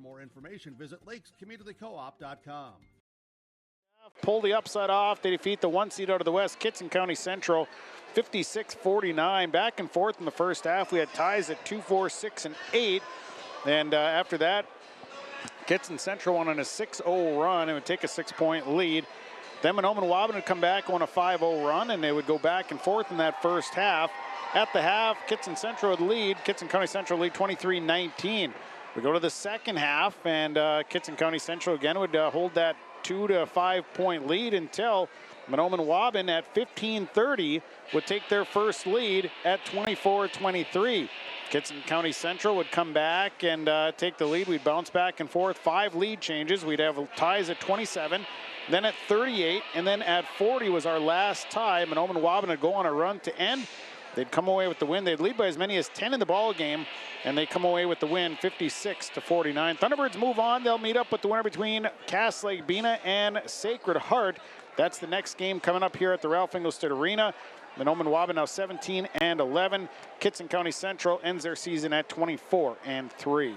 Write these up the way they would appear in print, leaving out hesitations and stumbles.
more information, visit lakescommunitycoop.com. Pull the upset off. They defeat the 1 seed out of the West, Kitson County Central, 56-49. Back and forth in the first half. We had ties at 2, 4, 6, and 8. And after that, Kitson Central went on a 6-0 run and would take a 6-point lead. Then Mahnomen-Waban would come back on a 5-0 run, and they would go back and forth in that first half. At the half, Kitson Central would lead. Kitson County Central lead 23-19. We go to the second half, and Kitson County Central again would hold that 2 to 5 point lead until Mahnomen-Waban at 15:30 would take their first lead at 24-23. Kitson County Central would come back and take the lead. We'd bounce back and forth, 5 lead changes. We'd have ties at 27, then at 38, and then at 40 was our last tie. Mahnomen-Waban would go on a run to end. They'd come away with the win. They'd lead by as many as 10 in the ball game, and they come away with the win, 56-49. Thunderbirds move on. They'll meet up with the winner between Cass Lake BENA and Sacred Heart. That's the next game coming up here at the Ralph Engelstad Arena. Mahnomen-Waban now 17-11. Kitson County Central ends their season at 24-3.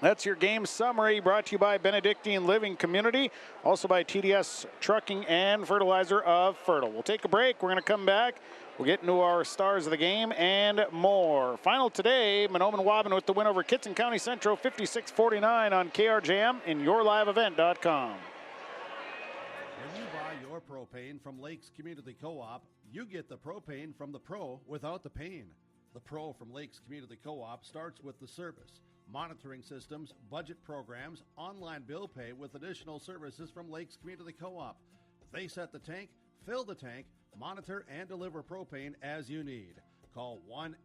That's your game summary, brought to you by Benedictine Living Community, also by TDS Trucking and Fertilizer of Fertile. We'll take a break. We're going to come back. We'll get into our stars of the game and more. Final today, Mahnomen-Waban with the win over Kitson County Central, 56-49 on KRJM and YourLiveEvent.com. When you buy your propane from Lakes Community Co-op, you get the propane from the pro without the pain. The pro from Lakes Community Co-op starts with the service, monitoring systems, budget programs, online bill pay with additional services from Lakes Community Co-op. They set the tank, fill the tank, monitor and deliver propane as you need. Call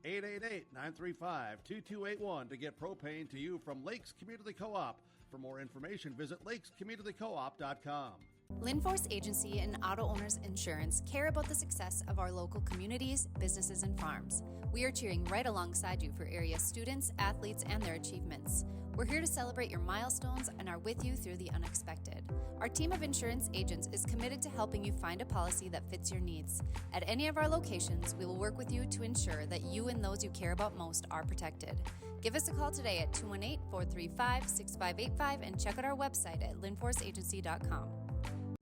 1-888-935-2281 to get propane to you from Lakes Community Co-op. For more information, visit lakescommunitycoop.com. Linforce Agency and Auto Owners Insurance care about the success of our local communities, businesses, and farms. We are cheering right alongside you for area students, athletes, and their achievements. We're here to celebrate your milestones and are with you through the unexpected. Our team of insurance agents is committed to helping you find a policy that fits your needs. At any of our locations, we will work with you to ensure that you and those you care about most are protected. Give us a call today at 218-435-6585 and check out our website at linforceagency.com.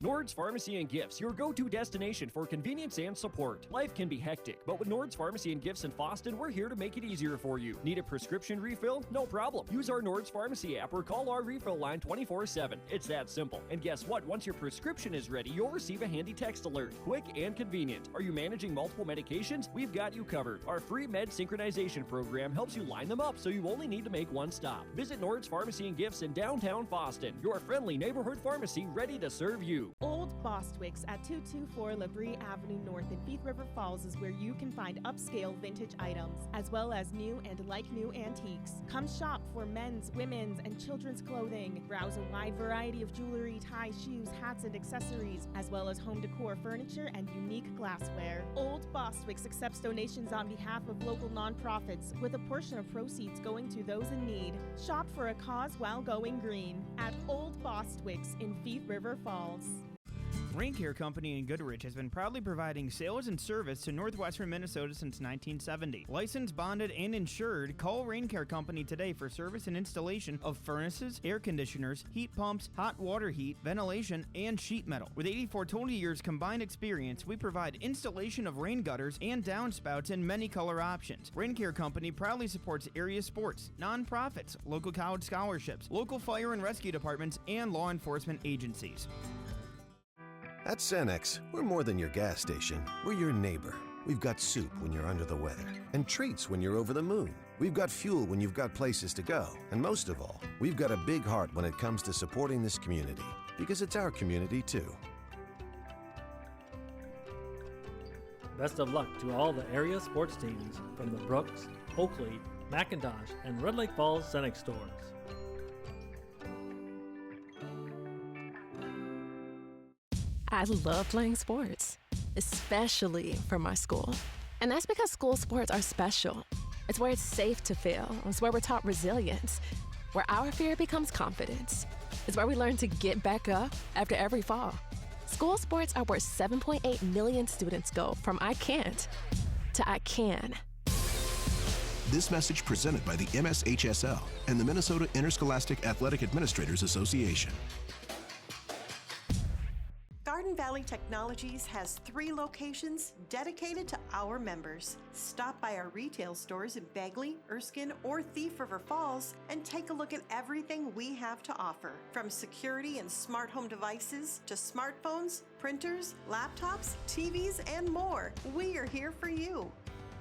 Nord's Pharmacy and Gifts, your go-to destination for convenience and support. Life can be hectic, but with Nord's Pharmacy and Gifts in Fosston, we're here to make it easier for you. Need a prescription refill? No problem. Use our Nord's Pharmacy app or call our refill line 24/7. It's that simple. And guess what? Once your prescription is ready, you'll receive a handy text alert. Quick and convenient. Are you managing multiple medications? We've got you covered. Our free med synchronization program helps you line them up so you only need to make one stop. Visit Nord's Pharmacy and Gifts in downtown Fosston, your friendly neighborhood pharmacy ready to serve you. Old Bostwick's at 224 Labrie Avenue North in Thief River Falls is where you can find upscale vintage items, as well as new and like-new antiques. Come shop for men's, women's, and children's clothing. Browse a wide variety of jewelry, ties, shoes, hats, and accessories, as well as home decor furniture and unique glassware. Old Bostwick's accepts donations on behalf of local nonprofits, with a portion of proceeds going to those in need. Shop for a cause while going green at Old Bostwick's in Thief River Falls. Rain Care Company in Goodrich has been proudly providing sales and service to northwestern Minnesota since 1970. Licensed, bonded, and insured, call Rain Care Company today for service and installation of furnaces, air conditioners, heat pumps, hot water heat, ventilation, and sheet metal. With 84 total years combined experience, we provide installation of rain gutters and downspouts in many color options. Rain Care Company proudly supports area sports, nonprofits, local college scholarships, local fire and rescue departments, and law enforcement agencies. At Cenex, we're more than your gas station. We're your neighbor. We've got soup when you're under the weather, and treats when you're over the moon. We've got fuel when you've got places to go. And most of all, we've got a big heart when it comes to supporting this community, because it's our community too. Best of luck to all the area sports teams from the Brooks, Oakley, McIntosh, and Red Lake Falls Cenex stores. I love playing sports, especially for my school. And that's because school sports are special. It's where it's safe to fail. It's where we're taught resilience, where our fear becomes confidence. It's where we learn to get back up after every fall. School sports are where 7.8 million students go from I can't to I can. This message presented by the MSHSL and the Minnesota Interscholastic Athletic Administrators Association. Garden Valley Technologies has 3 locations dedicated to our members. Stop by our retail stores in Bagley, Erskine, or Thief River Falls and take a look at everything we have to offer. From security and smart home devices to smartphones, printers, laptops, TVs, and more, we are here for you.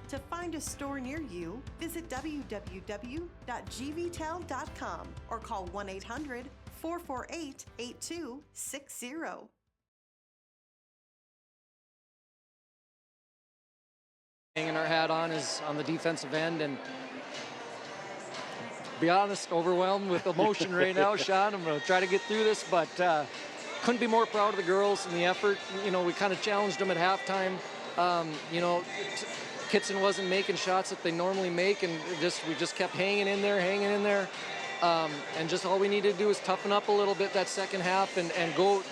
To find a store near you, visit www.gvtel.com or call 1-800-448-8260. Hanging our hat on is on the defensive end, and to be honest, overwhelmed with emotion right now, Sean. I'm going to try to get through this, but couldn't be more proud of the girls and the effort. You know, we kind of challenged them at halftime. You know, Kitson wasn't making shots that they normally make, and we just kept hanging in there. And just all we needed to do is toughen up a little bit that second half and go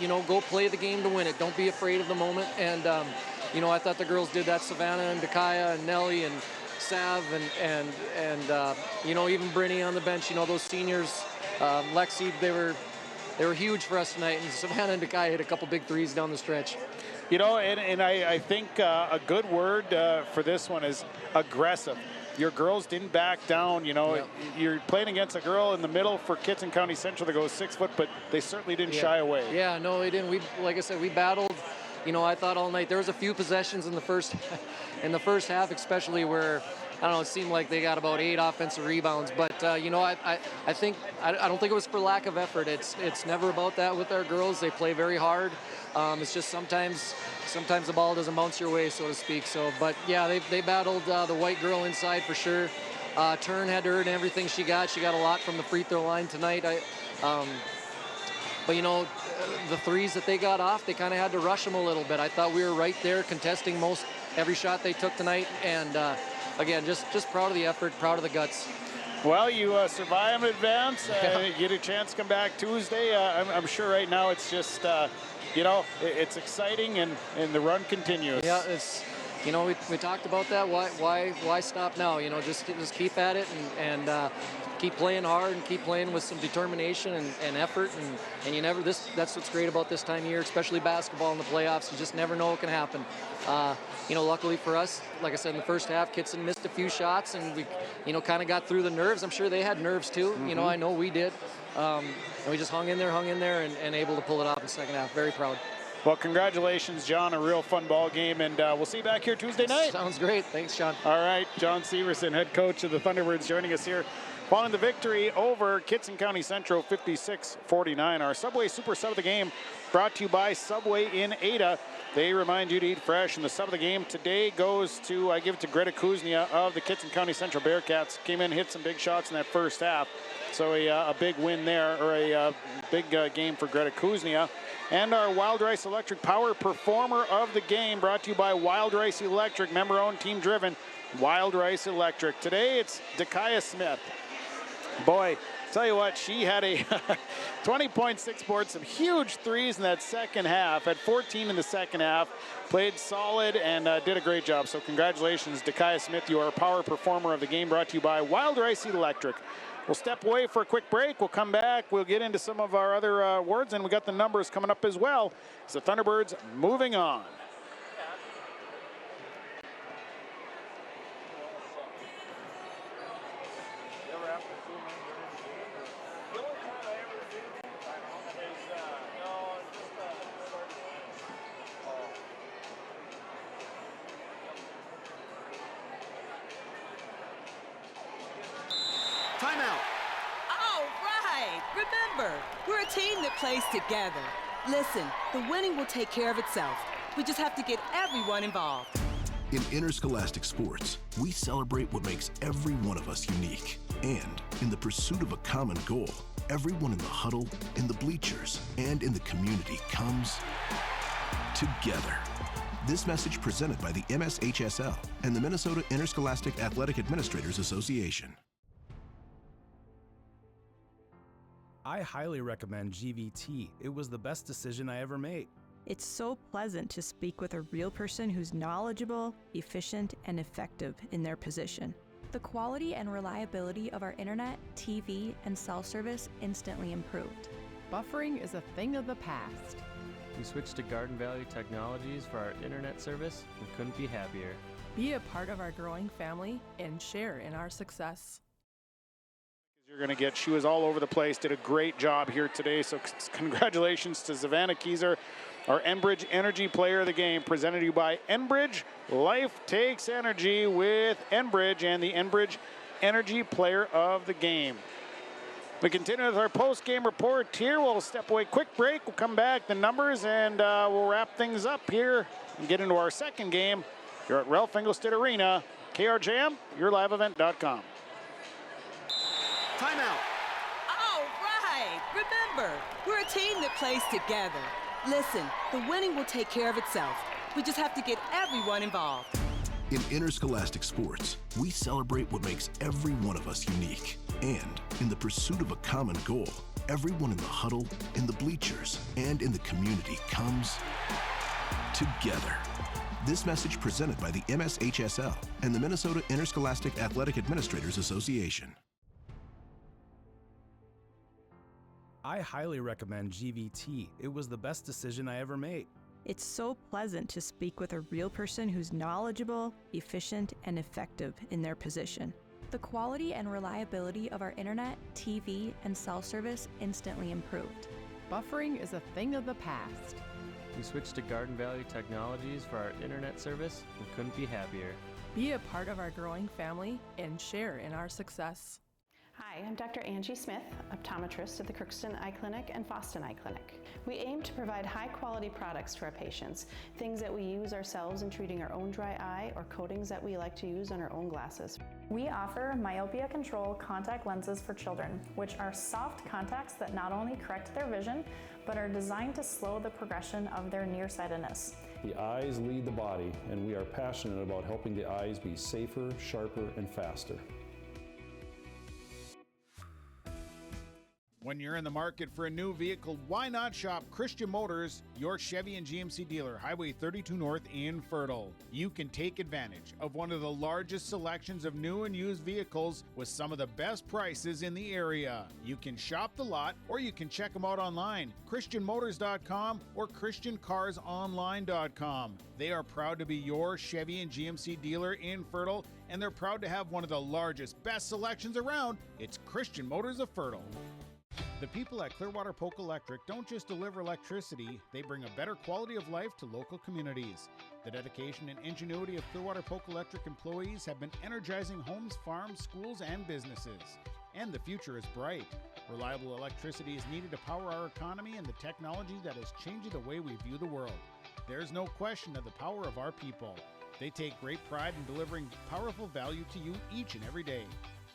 play the game to win it. Don't be afraid of the moment. And you know, I thought the girls did that. Savannah and Dakaya and Nellie and Sav and you know, even Brittany on the bench. You know, those seniors, Lexi, they were huge for us tonight. And Savannah and Dakaya hit a couple big threes down the stretch. You know, and I think a good word for this one is aggressive. Your girls didn't back down. You know, you're playing against a girl in the middle for Kitson County Central that goes 6 foot, but they certainly didn't shy away. Yeah, no, they didn't. Like I said, we battled. You know, I thought all night. There was a few possessions in the first half, especially where, I don't know, it seemed like they got about 8 offensive rebounds. But you know, I think I don't think it was for lack of effort. It's never about that with our girls. They play very hard. It's just sometimes the ball doesn't bounce your way, so to speak. So, but yeah, they battled the white girl inside for sure. Turn had to earn everything she got. She got a lot from the free throw line tonight. But you know, the threes that they got off, they kind of had to rush them a little bit. I thought we were right there contesting most every shot they took tonight. And again, just proud of the effort, proud of the guts. Well, you survive in advance. You get a chance to come back Tuesday. I'm sure right now it's just, you know, it's exciting and the run continues. Yeah, it's, you know, we talked about that. Why stop now? You know, just keep at it and keep playing hard and keep playing with some determination and effort. And you never, that's what's great about this time of year, especially basketball in the playoffs. You just never know what can happen. You know, luckily for us, like I said, in the first half, Kitson missed a few shots and we, you know, kind of got through the nerves. I'm sure they had nerves too. You know, I know we did. And we just hung in there and able to pull it off in the second half. Very proud. Well, congratulations, John. A real fun ball game, and we'll see you back here Tuesday night. Sounds great. Thanks, Sean. All right, John Severson, head coach of the Thunderbirds, joining us here following the victory over Kitson County Central, 56-49. Our Subway Super Sub of the Game brought to you by Subway in Ada. They remind you to eat fresh, and the sub of the game today goes to, I give it to Greta Kuznia of the Kitson County Central Bearcats. Came in, hit some big shots in that first half. So a big win there, or a big game for Greta Kuznia. And our Wild Rice Electric Power Performer of the Game brought to you by Wild Rice Electric, member-owned, team-driven, Wild Rice Electric. Today it's Dakaya Smith. Boy, tell you what, she had a 20.6 boards, some huge threes in that second half, had 14 in the second half, played solid and did a great job. So congratulations, Dakaya Smith. You are a Power Performer of the Game, brought to you by Wild Rice Electric. We'll step away for a quick break. We'll come back. We'll get into some of our other awards, and we got the numbers coming up as well as the Thunderbirds moving on. Timeout. All right. Remember, we're a team that plays together. Listen, the winning will take care of itself. We just have to get everyone involved. In interscholastic sports, we celebrate what makes every one of us unique. And in the pursuit of a common goal, everyone in the huddle, in the bleachers, and in the community comes together. This message presented by the MSHSL and the Minnesota Interscholastic Athletic Administrators Association. I highly recommend GVT. It was the best decision I ever made. It's so pleasant to speak with a real person who's knowledgeable, efficient, and effective in their position. The quality and reliability of our internet, TV, and cell service instantly improved. Buffering is a thing of the past. We switched to Garden Valley Technologies for our internet service and couldn't be happier. Be a part of our growing family and share in our success. You're going to get, she was all over the place, did a great job here today. So congratulations to Savannah Keyser, our Enbridge Energy Player of the Game, presented to you by Enbridge. Life takes energy with Enbridge and the Enbridge Energy Player of the Game. We continue with our post-game report here. We'll step away, quick break. We'll come back, the numbers, and we'll wrap things up here and get into our second game here at Ralph Engelstad Arena. KRJM, yourliveevent.com. Timeout. All right. Remember, we're a team that plays together. Listen, the winning will take care of itself. We just have to get everyone involved. In interscholastic sports, we celebrate what makes every one of us unique. And in the pursuit of a common goal, everyone in the huddle, in the bleachers, and in the community comes together. This message presented by the MSHSL and the Minnesota Interscholastic Athletic Administrators Association. I highly recommend GVT. It was the best decision I ever made. It's so pleasant to speak with a real person who's knowledgeable, efficient, and effective in their position. The quality and reliability of our internet, TV, and cell service instantly improved. Buffering is a thing of the past. We switched to Garden Valley Technologies for our internet service and couldn't be happier. Be a part of our growing family and share in our success. Hi, I'm Dr. Angie Smith, optometrist at the Crookston Eye Clinic and Foston Eye Clinic. We aim to provide high-quality products to our patients, things that we use ourselves in treating our own dry eye or coatings that we like to use on our own glasses. We offer myopia control contact lenses for children, which are soft contacts that not only correct their vision, but are designed to slow the progression of their nearsightedness. The eyes lead the body, and we are passionate about helping the eyes be safer, sharper, and faster. When you're in the market for a new vehicle, why not shop Christian Motors, your Chevy and GMC dealer, Highway 32 North in Fertile. You can take advantage of one of the largest selections of new and used vehicles with some of the best prices in the area. You can shop the lot or you can check them out online, christianmotors.com or christiancarsonline.com. They are proud to be your Chevy and GMC dealer in Fertile, and they're proud to have one of the largest, best selections around. It's Christian Motors of Fertile. The people at Clearwater Polk Electric don't just deliver electricity, they bring a better quality of life to local communities. The dedication and ingenuity of Clearwater Polk Electric employees have been energizing homes, farms, schools, and businesses. And the future is bright. Reliable electricity is needed to power our economy and the technology that is changing the way we view the world. There's no question of the power of our people. They take great pride in delivering powerful value to you each and every day.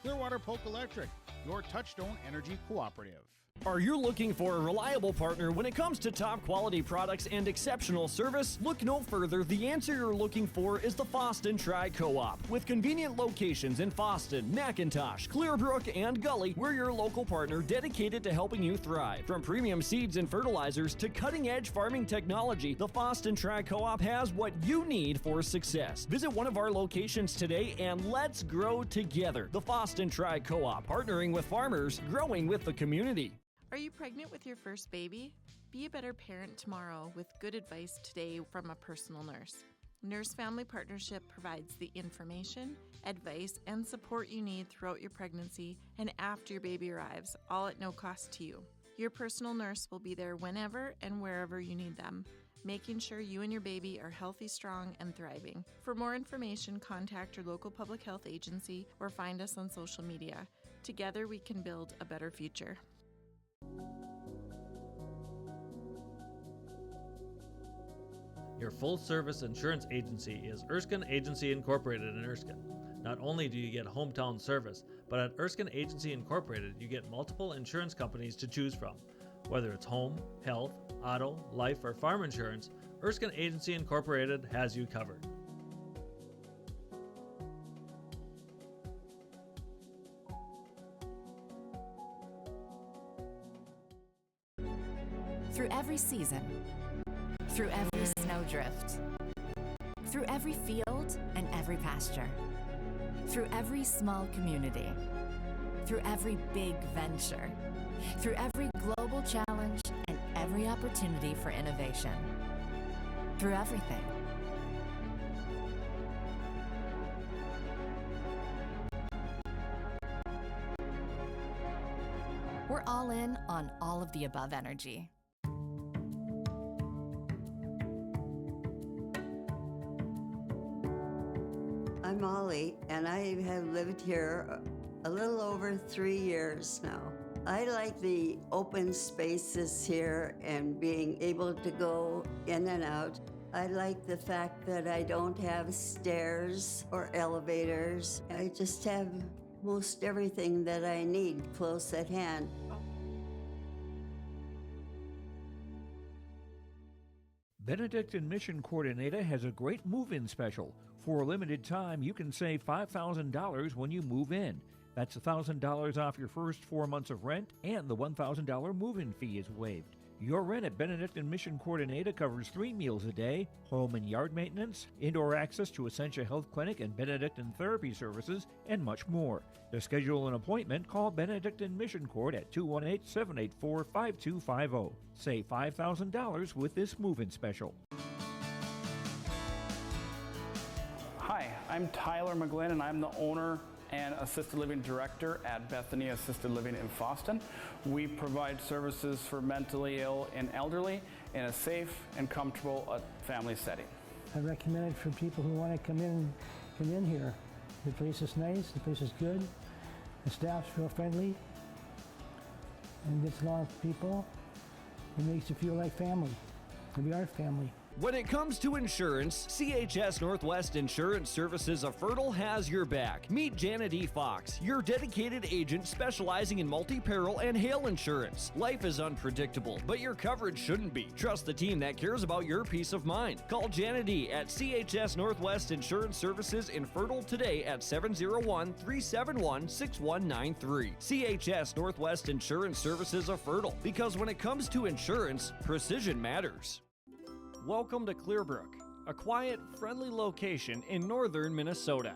Clearwater Polk Electric, your Touchstone Energy Cooperative. Are you looking for a reliable partner when it comes to top quality products and exceptional service? Look no further. The answer you're looking for is the Foston Tri-Co-op. With convenient locations in Foston, McIntosh, Clearbrook, and Gully, we're your local partner dedicated to helping you thrive. From premium seeds and fertilizers to cutting-edge farming technology, the Foston Tri-Co-op has what you need for success. Visit one of our locations today and let's grow together. The Foston Tri-Co-op, partnering with farmers, growing with the community. Are you pregnant with your first baby? Be a better parent tomorrow with good advice today from a personal nurse. Nurse Family Partnership provides the information, advice, and support you need throughout your pregnancy and after your baby arrives, all at no cost to you. Your personal nurse will be there whenever and wherever you need them, making sure you and your baby are healthy, strong, and thriving. For more information, contact your local public health agency or find us on social media. Together, we can build a better future. Your full-service insurance agency is Erskine Agency Incorporated in Erskine. Not only do you get hometown service, but at Erskine Agency Incorporated, you get multiple insurance companies to choose from. Whether it's home, health, auto, life, or farm insurance, Erskine Agency Incorporated has you covered. Through every season, through every snowdrift, through every field and every pasture, Through every small community, through every big venture, through every global challenge and every opportunity for innovation. Through everything. We're all in on all of the above energy. I'm Molly, and I have lived here a little over 3 years now. I like the open spaces here and being able to go in and out. I like the fact that I don't have stairs or elevators. I just have most everything that I need close at hand. Benedictine Mission Coordinator has a great move-in special. For a limited time, you can save $5,000 when you move in. That's $1,000 off your first 4 months of rent, and the $1,000 move-in fee is waived. Your rent at Benedictine Mission Coordinator covers 3 meals a day, home and yard maintenance, indoor access to Essentia Health Clinic and Benedictine Therapy Services, and much more. To schedule an appointment, call Benedictine Mission Court at 218-784-5250. Save $5,000 with this move-in special. Hi, I'm Tyler McGlynn, and I'm the owner and Assisted Living Director at Bethany Assisted Living in Fosston. We provide services for mentally ill and elderly in a safe and comfortable family setting. I recommend it for people who want to come in here. The place is nice, the place is good, the staff's real friendly, and gets along with people. It makes you feel like family. We are family. When it comes to insurance, CHS Northwest Insurance Services of Fertile has your back. Meet Janet E. Fox, your dedicated agent specializing in multi-peril and hail insurance. Life is unpredictable, but your coverage shouldn't be. Trust the team that cares about your peace of mind. Call Janet E. at CHS Northwest Insurance Services in Fertile today at 701-371-6193. CHS Northwest Insurance Services of Fertile, because when it comes to insurance, precision matters. Welcome to Clearbrook, a quiet, friendly location in northern Minnesota.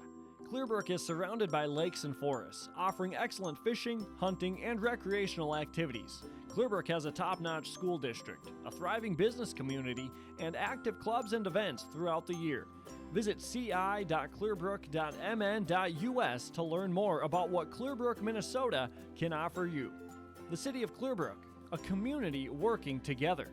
Clearbrook is surrounded by lakes and forests, offering excellent fishing, hunting, and recreational activities. Clearbrook has a top-notch school district, a thriving business community, and active clubs and events throughout the year. Visit ci.clearbrook.mn.us to learn more about what Clearbrook, Minnesota can offer you. The City of Clearbrook, a community working together.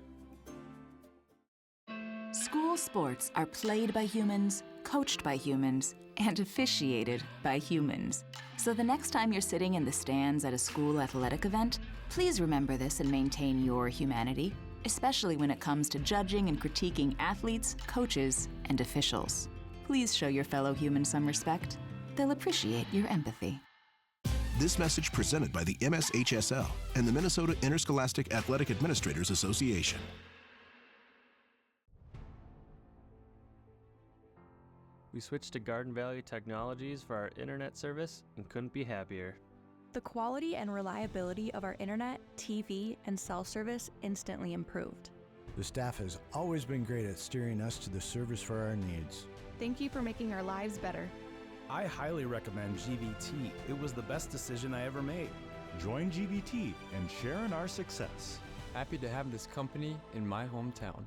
School sports are played by humans, coached by humans, and officiated by humans. So the next time you're sitting in the stands at a school athletic event, please remember this and maintain your humanity, especially when it comes to judging and critiquing athletes, coaches, and officials. Please show your fellow humans some respect. They'll appreciate your empathy. This message presented by the MSHSL and the Minnesota Interscholastic Athletic Administrators Association. We switched to Garden Valley Technologies for our internet service and couldn't be happier. The quality and reliability of our internet, TV, and cell service instantly improved. The staff has always been great at steering us to the service for our needs. Thank you for making our lives better. I highly recommend GVT. It was the best decision I ever made. Join GVT and share in our success. Happy to have this company in my hometown.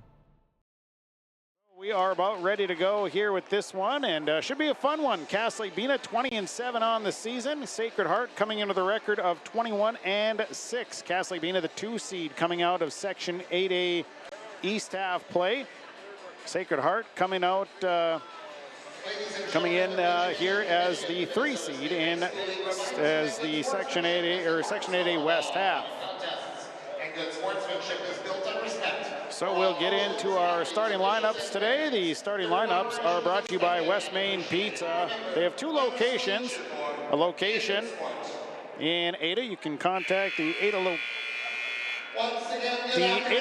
We are about ready to go here with this one, and should be a fun one. Cass Lake BENA 20-7 on the season. Sacred Heart coming into the record of 21-6. Cass Lake BENA, the 2 seed, coming out of Section 8A East half play. Sacred Heart coming out, coming in here as the 3 seed in as the Section 8A or Section 8A West half. And good sportsmanship is built on respect. So we'll get into our starting lineups today. The starting lineups are brought to you by West Main Pizza. They have 2 locations. A location in Ada. You can contact the Ada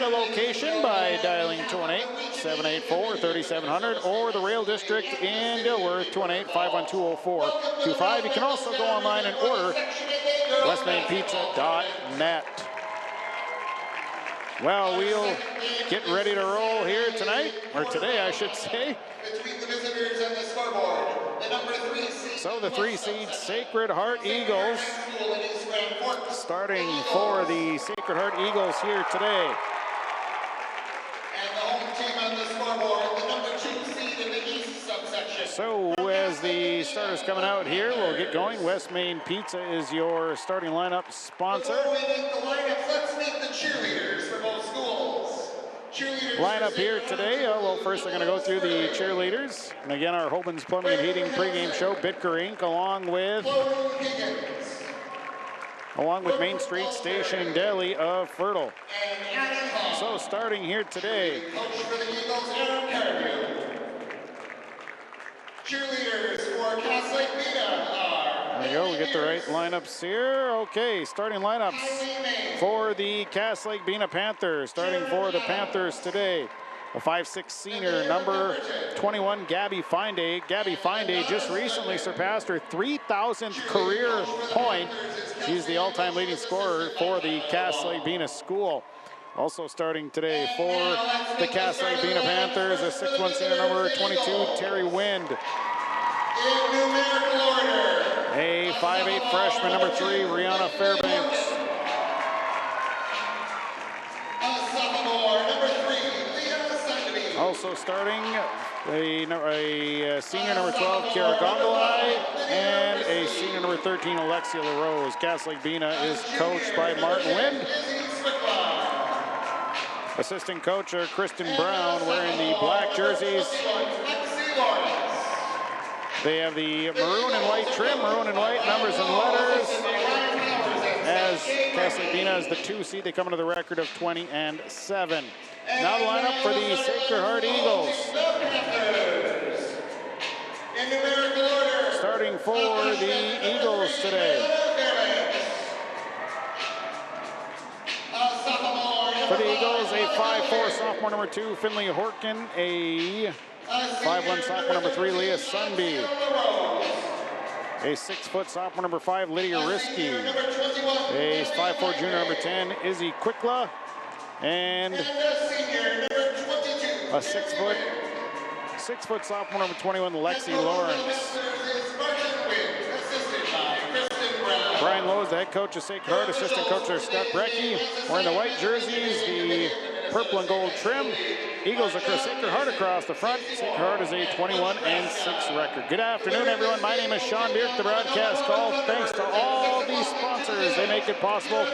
location by dialing 218-784-3700 or the Rail District in Dilworth 218-512-0425. You can also go online and order westmainpizza.net. Well, we'll get ready to roll here tonight, or today, I should say. Between the visitors and the scoreboard. So the 3 seed Sacred Heart Eagles starting for the Sacred Heart Eagles here today. And the home team on the scoreboard, the number 2 seed in the East subsection. So as the starters coming out here, we'll get going. West Main Pizza is your starting lineup sponsor. Before we meet the lineups, let's meet the cheerleaders for both schools. Cheerleaders lineup here today. Well, first they're going to go through the cheerleaders. And again, our Hoban's Plumbing and Heating pregame show, Bitker Inc., along with Main Street Station Deli of Fertile. So starting here today. Coach for the Eagles, Aaron Cardew. Cheerleaders for CASS BENA are. There we go, we get the right lineups here. Okay, starting lineups for the Cass Lake BENA Panthers. Starting for the Panthers today, a 5'6" senior, number 21, Gabby Finday. Gabby Finday just recently surpassed her 3,000th career point. She's the all-time leading scorer for the Cass Lake BENA school. Also starting today for the Cass Lake BENA Panthers, a 6'1" senior, number 22, Terry Wind. In numerical order, a 5'8" freshman, number 3, Rihanna Fairbanks. a sophomore, number 3, Leah Sunderby. Also starting a senior, number 12, Kara Gongalai, and a senior, number 13, Alexia LaRose. Cass Lake BENA is coached by Martin Wind. Assistant coach are Kristen Brown, wearing the black jerseys. They have the maroon and white trim, maroon and white numbers and letters. As Cass Lake BENA is the 2 seed, they come into the record of 20-7. Now the lineup for the Sacred Heart Eagles. In numerical order, starting for the Eagles today. For the Eagles, a 5'4" sophomore, number 2, Finley Horkin. A 5'1" sophomore, number 3, Leah Sunby. A 6' sophomore, number 5, Lydia Risky. A 5'4" junior, number 10, Izzy Quickla. And a 6' sophomore, number 21, Lexi Lawrence. Brian Lowe is the head coach of Sacred Heart. Assistant coach are Scott Brecky. Wearing the white jerseys, the purple and gold trim. Eagles across Sacred Heart across the front. Sacred Heart is a 21-6 record. Good afternoon, everyone. My name is Sean Bierk, the broadcast call. Thanks to all these sponsors. They make it possible.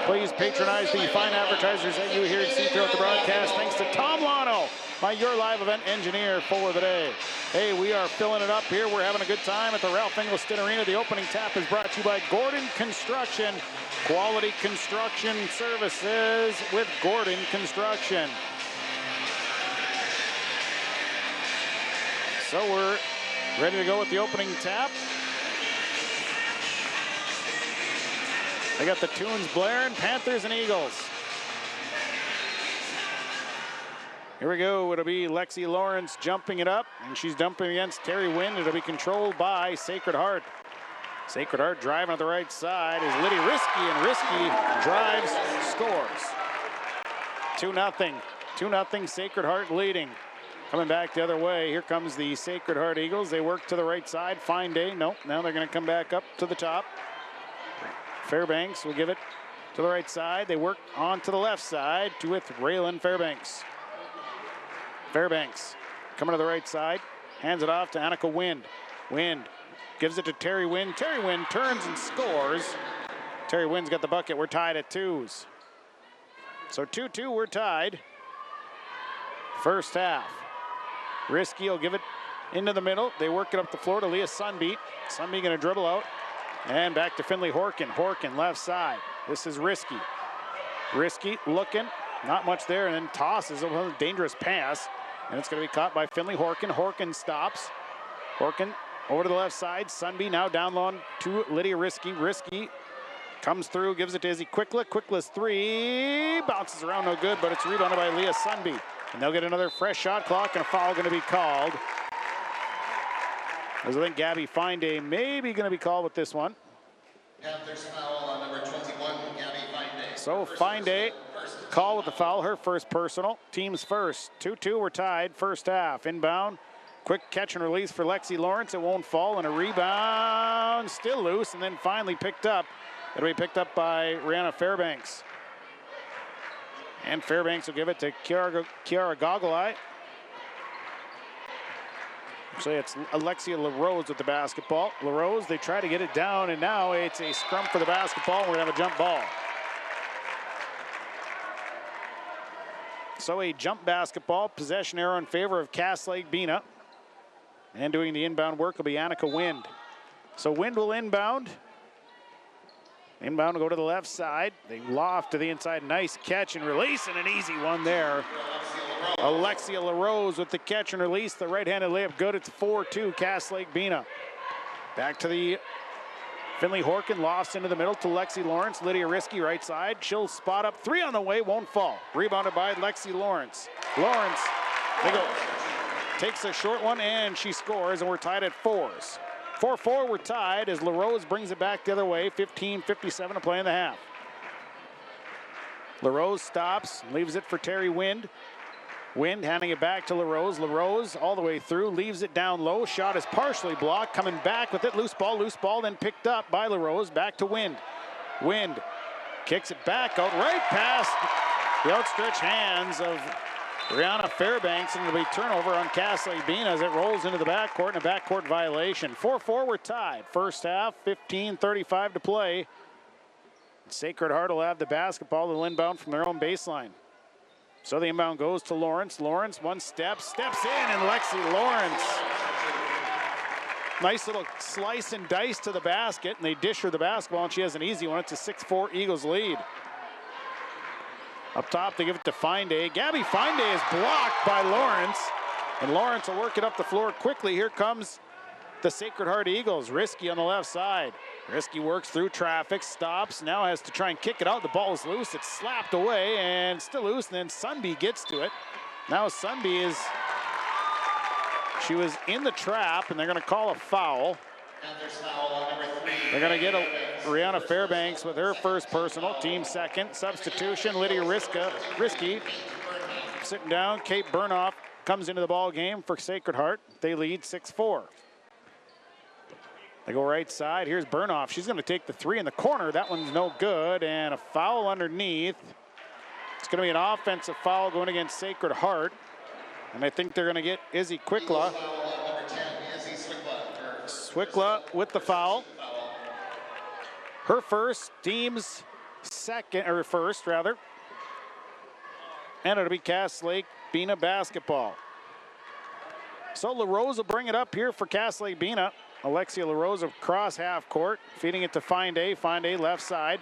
Please patronize the fine advertisers that you hear and see throughout the broadcast. Thanks to Tom Lano, my Your Live event engineer for the day. Hey, we are filling it up here. We're having a good time at the Ralph Engelstad Arena. The opening tap is brought to you by Gordon Construction. Quality construction services with Gordon Construction. So we're ready to go with the opening tap. They got the tunes blaring, Panthers and Eagles. Here we go. It'll be Lexi Lawrence jumping it up, and she's dumping against Terry Wind. It'll be controlled by Sacred Heart. Sacred Heart driving on the right side is Liddy Risky, and Risky drives, scores. 2-0. 2-0, Sacred Heart leading. Coming back the other way, here comes the Sacred Heart Eagles. They work to the right side. Fine day. Nope, now they're going to come back up to the top. Fairbanks will give it to the right side. They work on to the left side with Raylan Fairbanks. Fairbanks coming to the right side, hands it off to Annika Wind. Wind gives it to Terry Wind. Terry Wind turns and scores. Terry Wind's got the bucket. We're tied at 2s. So 2-2, we're tied. First half. Risky will give it into the middle. They work it up the floor to Leah Sunbeat. Sunbeat going to dribble out. And back to Finley Horkin. Horkin left side. This is Risky. Risky looking. Not much there, and then tosses a dangerous pass. And it's going to be caught by Finley Horkin. Horkin stops. Horkin over to the left side. Sunby now down low to Lydia Risky. Risky comes through, gives it to Izzy Quickla. Quickla's 3. Bounces around, no good, but it's rebounded by Leah Sunby. And they'll get another fresh shot clock, and a foul going to be called. As I think Gabby Finday maybe going to be called with this one. Panthers foul on number 21, Gabby Finday. So Finday call with the foul, her first personal. Team's first. 2-2, we're tied. First half. Inbound Quick catch and release for Lexi Lawrence. It won't fall, and a rebound still loose, and then finally picked up. It'll be picked up by Rihanna Fairbanks. And Fairbanks will give it to Kiara Goggle-Eye. Actually, it's Alexia LaRose with the basketball. LaRose, they try to get it down, and now it's a scrum for the basketball. We're going to have a jump ball. So a jump basketball, possession arrow in favor of Cass Lake BENA. And doing the inbound work will be Annika Wind. So Wind will inbound. Inbound will go to the left side. They loft to the inside. Nice catch and release, and an easy one there. Alexia LaRose with the catch and release. The right-handed layup good. It's 4-2 Cass Lake BENA. Back to the Finley Horkin. Lofts into the middle to Lexi Lawrence. Lydia Risky right side. She'll spot up. 3 on the way. Won't fall. Rebounded by Lexi Lawrence. Lawrence, they go. Takes a short one, and she scores, and we're tied at 4s. 4-4, we're tied as LaRose brings it back the other way. 15:57 to play in the half. LaRose stops, leaves it for Terry Wind. Wind handing it back to LaRose. LaRose all the way through, leaves it down low. Shot is partially blocked, coming back with it. Loose ball, then picked up by LaRose. Back to Wind. Wind kicks it back out right past the outstretched hands of Rihanna Fairbanks, and it'll be turnover on Cass Lake BENA as it rolls into the backcourt, and a backcourt violation. 4-4, we're tied. First half, 15:35 to play. Sacred Heart will have the basketball. They'll inbound from their own baseline. So the inbound goes to Lawrence. Lawrence, one step, steps in, and Lexi Lawrence. Nice little slice and dice to the basket, and they dish her the basketball, and she has an easy one. It's a 6-4 Eagles lead. Up top, they give it to Finday. Gabby Finday is blocked by Lawrence, and Lawrence will work it up the floor quickly. Here comes the Sacred Heart Eagles. Risky on the left side. Risky works through traffic, stops, now has to try and kick it out. The ball is loose. It's slapped away and still loose, and then Sunby gets to it. Now Sunby she was in the trap, and they're going to call a foul. They're going to get Rihanna Fairbanks with her first personal, team second. Substitution, Lydia Risky sitting down. Kate Burnoff comes into the ball game for Sacred Heart. They lead 6-4. They go right side. Here's Burnoff. She's going to take the 3 in the corner. That one's no good, and a foul underneath. It's going to be an offensive foul going against Sacred Heart, and I think they're going to get Izzy Quickla. Swickla with the foul. Her first, team's first rather. And it'll be Cass Lake BENA basketball. So LaRose will bring it up here for Cass Lake BENA. Alexia LaRose across half court, feeding it to Finday. Finday left side.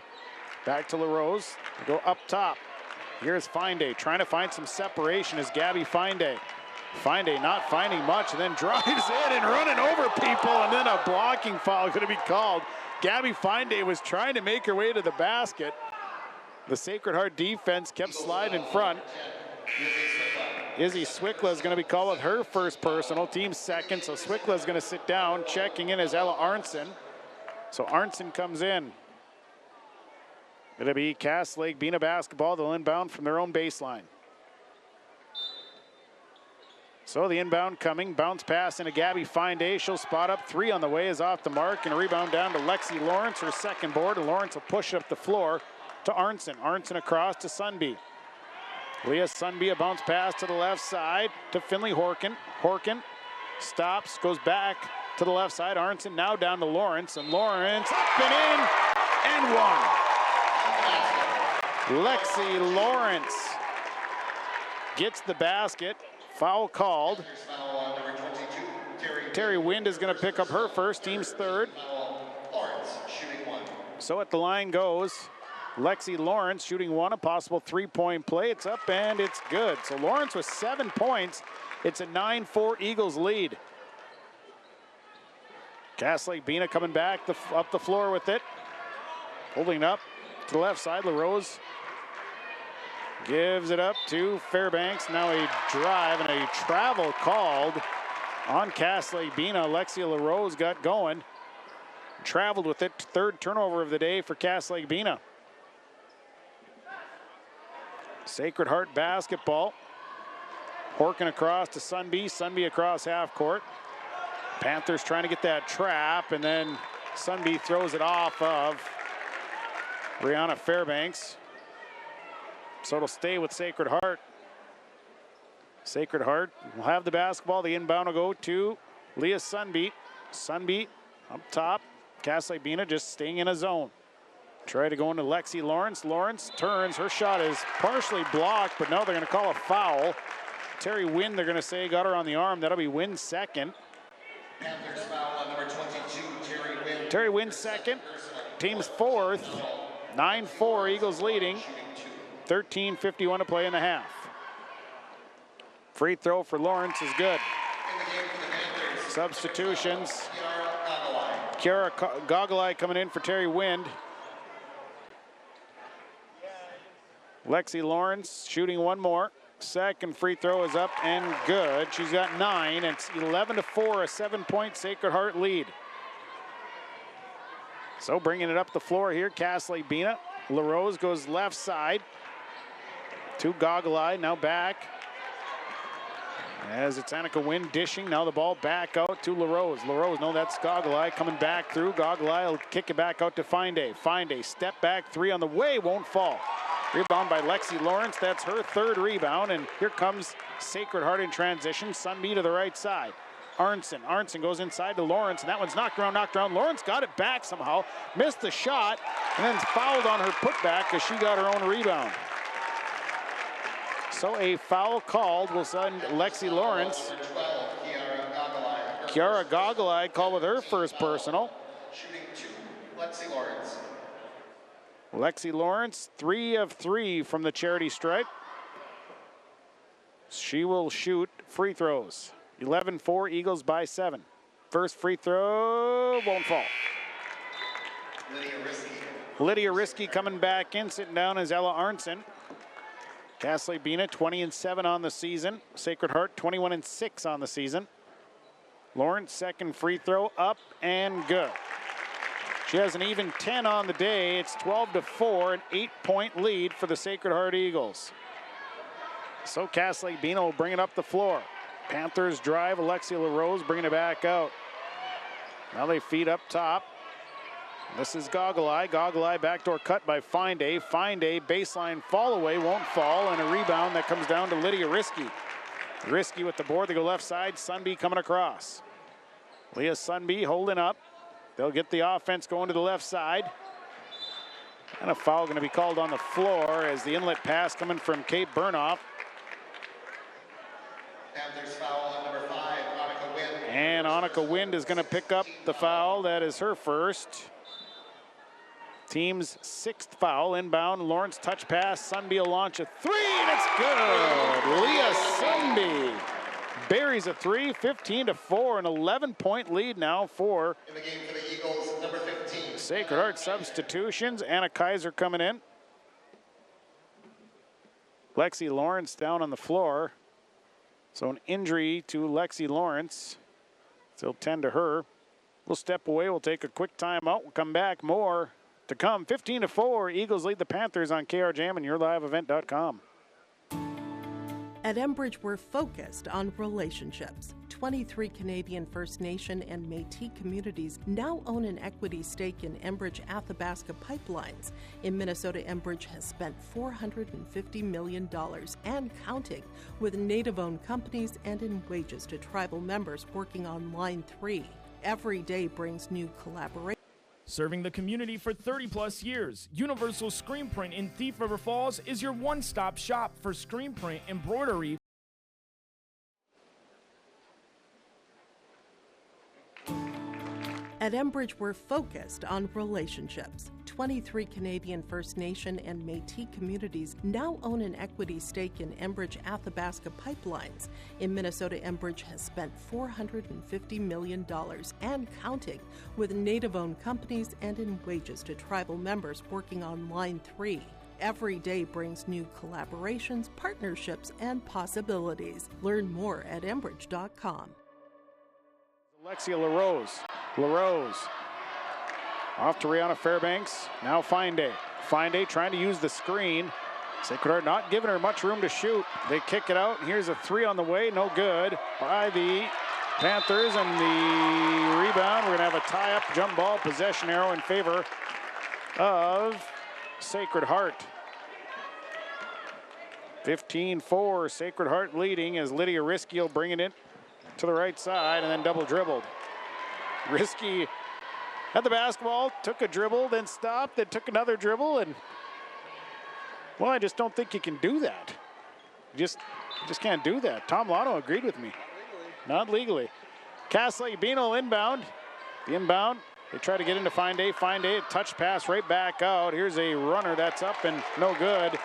Back to LaRose. They go up top. Here's Finday trying to find some separation as Gabby Finday. Finday not finding much, and then drives in and running over people, and then a blocking foul going to be called. Gabby Finday was trying to make her way to the basket. The Sacred Heart defense kept sliding in front. Izzy Swickla is going to be called with her first personal, team second, so Swickla is going to sit down. Checking in is Ella Arnson. So Arnson comes in. It'll be Cass Lake BENA basketball. They'll inbound from their own baseline. So the inbound coming, bounce pass into Gabby Finday. She'll spot up, 3 on the way is off the mark, and a rebound down to Lexi Lawrence, her second board, and Lawrence will push it up the floor to Arnson. Arnson across to Sunby. Leah Sunby, a bounce pass to the left side to Finley Horkin. Horkin stops, goes back to the left side. Arnson now down to Lawrence, and Lawrence up and in, and one. Lexi Lawrence gets the basket. Foul called. Terry Wind is going to pick up her first, team's third. So at the line goes Lexi Lawrence shooting 1, a possible 3-point play. It's up and it's good. So Lawrence with 7 points. It's a 9-4 Eagles lead. Cass Lake BENA coming back up the floor with it. Holding up to the left side. LaRose gives it up to Fairbanks. Now a drive and a travel called on Cass Lake BENA. Alexia LaRose got going. Traveled with it. 3rd turnover of the day for Cass Lake BENA. Sacred Heart basketball. Horkin across to Sunby. Sunby across half court. Panthers trying to get that trap, and then Sunby throws it off of Brianna Fairbanks. So it'll stay with Sacred Heart. Sacred Heart will have the basketball. The inbound will go to Leah Sunby. Sunby up top. BENA just staying in a zone. Try to go into Lexi Lawrence. Lawrence turns. Her shot is partially blocked, but no, they're going to call a foul. Terry Wynn, they're going to say, got her on the arm. That'll be Wynn's second. Panthers foul on number 22, Terry Wynn. Terry Wynn second. Team's fourth. 9-4, Eagles leading. 13:51 to play in the half. Free throw for Lawrence is good. Substitutions. Kiara Gogolai coming in for Terry Wind. Lexi Lawrence shooting one more. Second free throw is up and good. She's got 9. It's 11-4, a 7-point Sacred Heart lead. So bringing it up the floor here, BENA. LaRose goes left side to Gogolai, now back. As it's Annika Wynn dishing, now the ball back out to LaRose. LaRose, no, that's Gogolai coming back through. Gogolai will kick it back out to Finde. Finde, step back three on the way, won't fall. Rebound by Lexi Lawrence, that's her third rebound, and here comes Sacred Heart in transition. Sunby to the right side. Arnson goes inside to Lawrence, and that one's knocked around. Lawrence got it back somehow, missed the shot, and then fouled on her putback because she got her own rebound. So a foul called will send Lexi Lawrence. Kiara Gogolai called with her first personal. Shooting 2, Lexi Lawrence. Lexi Lawrence, 3 of 3 from the charity stripe. She will shoot free throws. 11-4, Eagles by 7. First free throw won't fall. Lydia Risky coming back in, sitting down is Ella Arnson. BENA 20-7 on the season. Sacred Heart 21-6 on the season. Lawrence second free throw up and good. She has an even 10 on the day. It's 12-4, an 8-point lead for the Sacred Heart Eagles. So BENA will bring it up the floor. Panthers drive, Alexia LaRose bringing it back out. Now they feed up top. This is Gogolai. Gogolai backdoor cut by Finde. Finde baseline fall away, won't fall, and a rebound that comes down to Lydia Risky. Risky with the board, they go left side. Sunby coming across. Leah Sunby holding up. They'll get the offense going to the left side. And a foul going to be called on the floor as the inlet pass coming from Kate Burnoff. Panthers foul on number 5, Annika Wynn. And Annika Wind is going to pick up the foul. That is her first. Team's 6th foul. Inbound, Lawrence touch pass. Sunby will launch a 3, and it's good. Leah Sunby buries a 3, 15-4, an 11-point lead now for in the game for the Eagles, number 15. Sacred Heart substitutions. Anna Kaiser coming in. Lexi Lawrence down on the floor. So an injury to Lexi Lawrence. Still 10 to her. We'll step away. We'll take a quick timeout. We'll come back. More to come. 15-4. Eagles lead the Panthers on KR Jam and YourLiveEvent.com. At Enbridge, we're focused on relationships. 23 Canadian First Nation and Métis communities now own an equity stake in Enbridge Athabasca Pipelines. In Minnesota, Enbridge has spent $450 million and counting with Native-owned companies and in wages to tribal members working on Line 3. Every day brings new collaboration. Serving the community for 30-plus years, Universal Screen Print in Thief River Falls is your one-stop shop for screen print, embroidery. At Enbridge, we're focused on relationships. 23 Canadian First Nation and Métis communities now own an equity stake in Enbridge Athabasca Pipelines. In Minnesota, Enbridge has spent $450 million and counting with Native-owned companies and in wages to tribal members working on Line 3. Every day brings new collaborations, partnerships, and possibilities. Learn more at Enbridge.com. Alexia LaRose. LaRose off to Rihanna Fairbanks. Now Finde. Finde trying to use the screen. Sacred Heart not giving her much room to shoot. They kick it out. Here's a three on the way. No good by the Panthers. And the rebound. We're going to have a tie-up jump ball possession arrow in favor of Sacred Heart. 15-4. Sacred Heart leading as Lydia Risky will bring it in to the right side and then double dribbled. Risky had the basketball, took a dribble, then stopped, then took another dribble, and well, I just don't think you can do that. You just can't do that. Tom Lotto agreed with me. Not legally. Cass Lake-Beano inbound. The inbound, they try to get into Find A, touch pass right back out. Here's a runner that's up and no good.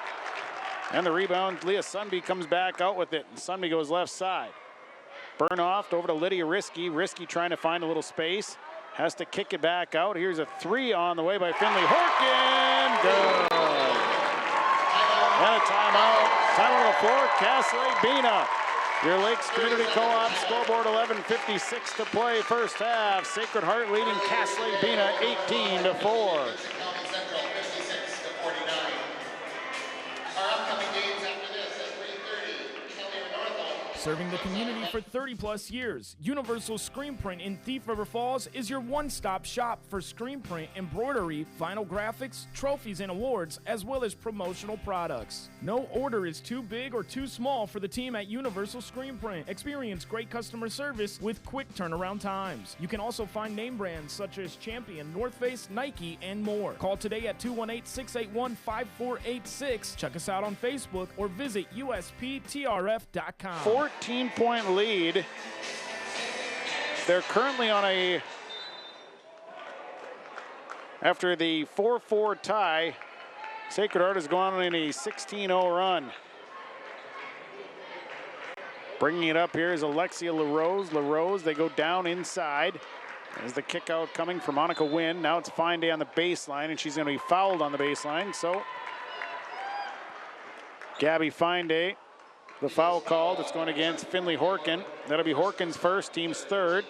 And the rebound, Leah Sunby comes back out with it, and Sunby goes left side. Burnoff over to Lydia Risky. Risky trying to find a little space. Has to kick it back out. Here's a three on the way by Finley Horkin. Good. And a timeout. Timeout on the floor. Cass Lake-Beano. Your Lakes Community Co-op scoreboard 11:56 to play first half. Sacred Heart leading Cass Lake-Beano 18-4. Serving the community for 30-plus years, Universal Screen Print in Thief River Falls is your one-stop shop for screen print, embroidery, vinyl graphics, trophies and awards, as well as promotional products. No order is too big or too small for the team at Universal Screen Print. Experience great customer service with quick turnaround times. You can also find name brands such as Champion, North Face, Nike, and more. Call today at 218-681-5486. Check us out on Facebook or visit usptrf.com. 14-point lead. They're currently on after the 4-4 tie, Sacred Heart has gone in a 16-0 run. Bringing it up here is Alexia LaRose. LaRose, they go down inside. There's the kick out coming from Monica Wynn. Now it's Fine Day on the baseline, and she's going to be fouled on the baseline. So Gabby Fine Day, the foul called. It's going against Finley Horkin. That'll be Horkin's first, team's third.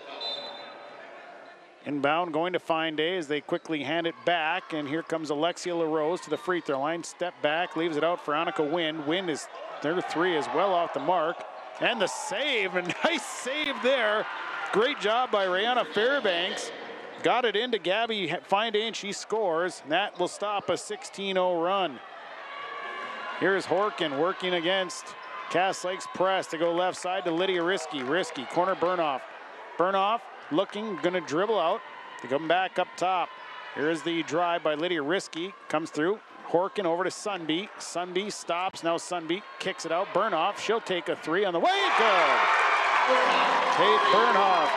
Inbound going to Fine Day as they quickly hand it back. And here comes Alexia LaRose to the free throw line. Step back, leaves it out for Annika Wynn. Wynn is, their three is well off the mark. And the save, a nice save there. Great job by Rihanna Fairbanks. Got it into Gabby Fine Day and she scores. And that will stop a 16-0 run. Here's Horkin working against Cass Lake's press to go left side to Lydia Risky. Risky, corner Burnoff. Burnoff looking, gonna dribble out. They come back up top. Here's the drive by Lydia Risky. Comes through. Horkin over to Sunby. Sunby stops. Now Sunby kicks it out. Burnoff, she'll take a three on the way. Good. Kate Burnoff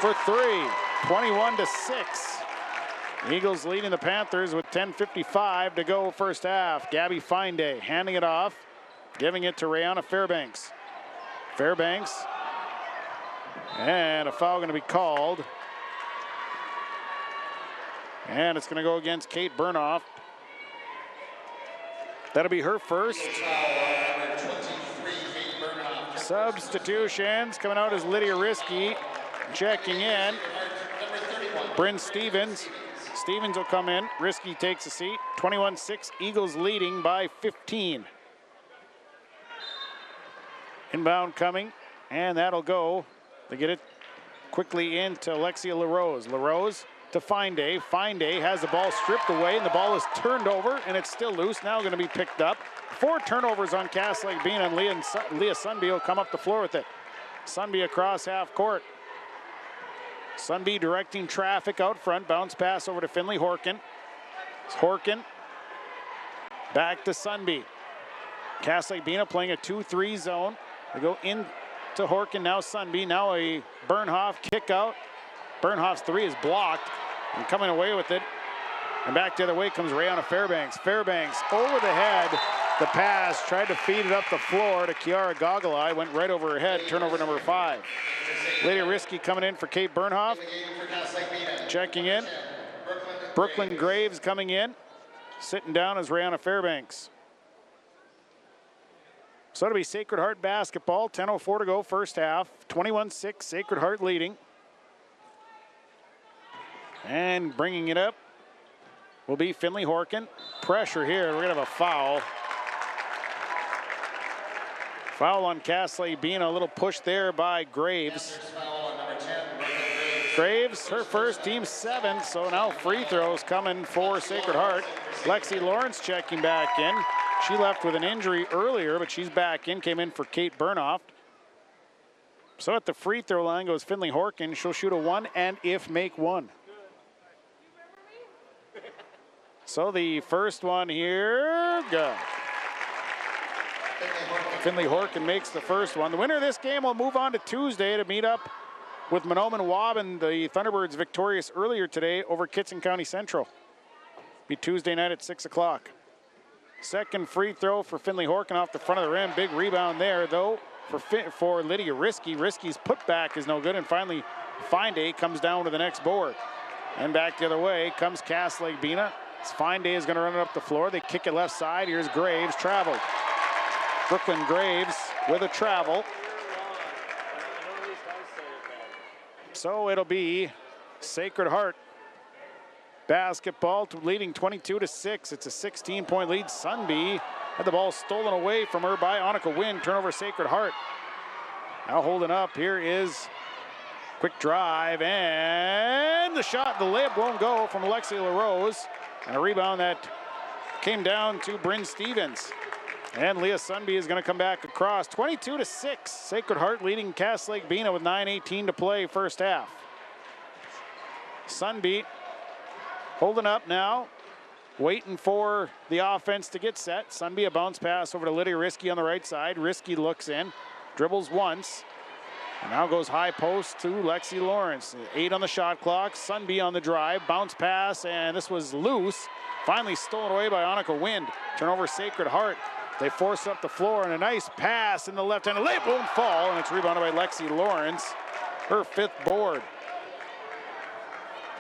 for three. 21-6. Eagles leading the Panthers with 10:55 to go first half. Gabby Fine Day handing it off. Giving it to Rihanna Fairbanks. Fairbanks. And a foul going to be called. And it's going to go against Kate Burnoff. That'll be her first. Substitutions coming out as Lydia Risky. Checking in. Bryn Stevens. Stevens will come in. Risky takes a seat. 21-6. Eagles leading by 15. Inbound coming, and that'll go. They get it quickly into Alexia LaRose. LaRose to Fine Day. Fine Day has the ball stripped away, and the ball is turned over, and it's still loose. Now going to be picked up. 4 turnovers on Cass Lake-Beano, and Leah Sunby will come up the floor with it. Sunby across half court. Sunby directing traffic out front. Bounce pass over to Finley Horkin. It's Horkin. Back to Sunby. Cass Lake-Beano playing a 2-3 zone. They go in to Horkin, now Sunby, now a Bernhoff kick out. Bernhoff's three is blocked and coming away with it. And back the other way comes Rihanna Fairbanks. Fairbanks over the head, the pass, tried to feed it up the floor to Kiara Goggle-Eye, went right over her head, turnover number 5. Lydia Risky coming in for Kate Bernhoff. Checking in. Brooklyn Graves coming in. Sitting down is Rihanna Fairbanks. So it'll be Sacred Heart basketball. 10:04 to go first half. 21-6, Sacred Heart leading. And bringing it up will be Finley Horkin. Pressure here. We're going to have a foul. Foul on Cass Lake Bena, a little push there by Graves. Graves, her first, team 7, so now free throws coming for Sacred Heart. Lexi Lawrence checking back in. She left with an injury earlier, but she's back in, came in for Kate Burnoff. So at the free throw line goes Finley Horkin. She'll shoot a 1 and if make 1. So the first one here, good. Finley Horkin makes the first one. The winner of this game will move on to Tuesday to meet up with Mahnomen Waban. The Thunderbirds victorious earlier today over Kitson County Central. Be Tuesday night at 6 o'clock. Second free throw for Finley Horkin off the front of the rim. Big rebound there, though, for Lydia Risky. Risky's putback is no good, and finally Fine comes down to the next board. And back the other way comes Cass Lake Bena. Fine is going to run it up the floor. They kick it left side. Here's Graves, traveled. Brooklyn Graves with a travel. So it'll be Sacred Heart basketball leading 22-6. It's a 16-point lead. Sunby had the ball stolen away from her by Annika Wind. Turnover Sacred Heart. Now holding up. Here is quick drive and the shot. The layup won't go from Alexia LaRose. And a rebound that came down to Bryn Stevens. And Leah Sunby is going to come back across. 22-6. Sacred Heart leading Cass Lake Bena with 9:18 to play first half. Sunby holding up now, waiting for the offense to get set. Sunby a bounce pass over to Lydia Risky on the right side. Risky looks in, dribbles once, and now goes high post to Lexi Lawrence. 8 on the shot clock. Sunby on the drive, bounce pass, and this was loose. Finally stolen away by Annika Wind. Turnover Sacred Heart. They force up the floor, and a nice pass in the left hand. The layup won't fall, and it's rebounded by Lexi Lawrence, her 5th board.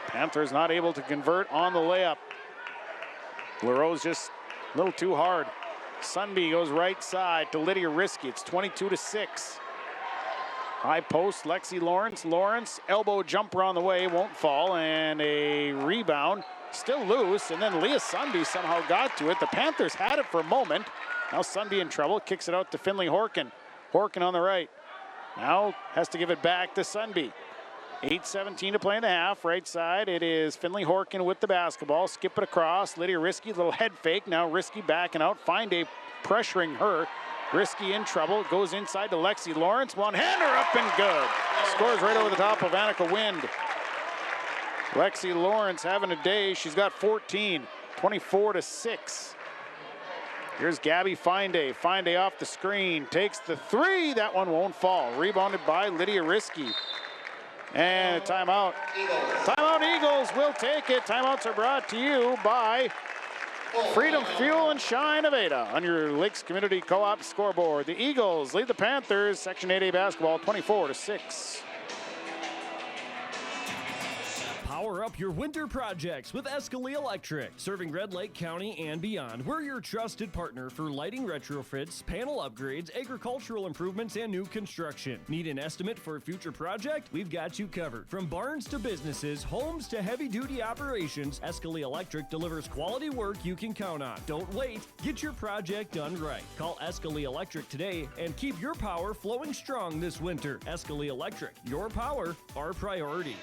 Panthers not able to convert on the layup. LaRose just a little too hard. Sunby goes right side to Lydia Risky. It's 22-6. High post, Lexi Lawrence. Lawrence, elbow jumper on the way, won't fall, and a rebound. Still loose, and then Leah Sunby somehow got to it. The Panthers had it for a moment. Now Sunby in trouble, kicks it out to Finley Horkin. Horkin on the right. Now has to give it back to Sunby. 8:17 to play in the half. Right side, it is Finley Horkin with the basketball. Skip it across. Lydia Risky, little head fake. Now Risky backing out. Fine pressuring her. Risky in trouble. Goes inside to Lexi Lawrence. One-hander up and good. Scores right over the top of Annika Wind. Lexi Lawrence having a day. She's got 14. 24-6. Here's Gabby Fine-Day. Fine-Day off the screen. Takes the 3. That one won't fall. Rebounded by Lydia Risky. And a timeout. Timeout Eagles will take it. Timeouts are brought to you by Freedom Fuel and Shine of Ada on your Lakes Community Co-op scoreboard. The Eagles lead the Panthers, Section 8A basketball, 24-6. Power up your winter projects with Escali Electric. Serving Red Lake County and beyond, we're your trusted partner for lighting retrofits, panel upgrades, agricultural improvements, and new construction. Need an estimate for a future project? We've got you covered. From barns to businesses, homes to heavy-duty operations, Escali Electric delivers quality work you can count on. Don't wait. Get your project done right. Call Escali Electric today and keep your power flowing strong this winter. Escali Electric. Your power, our priority.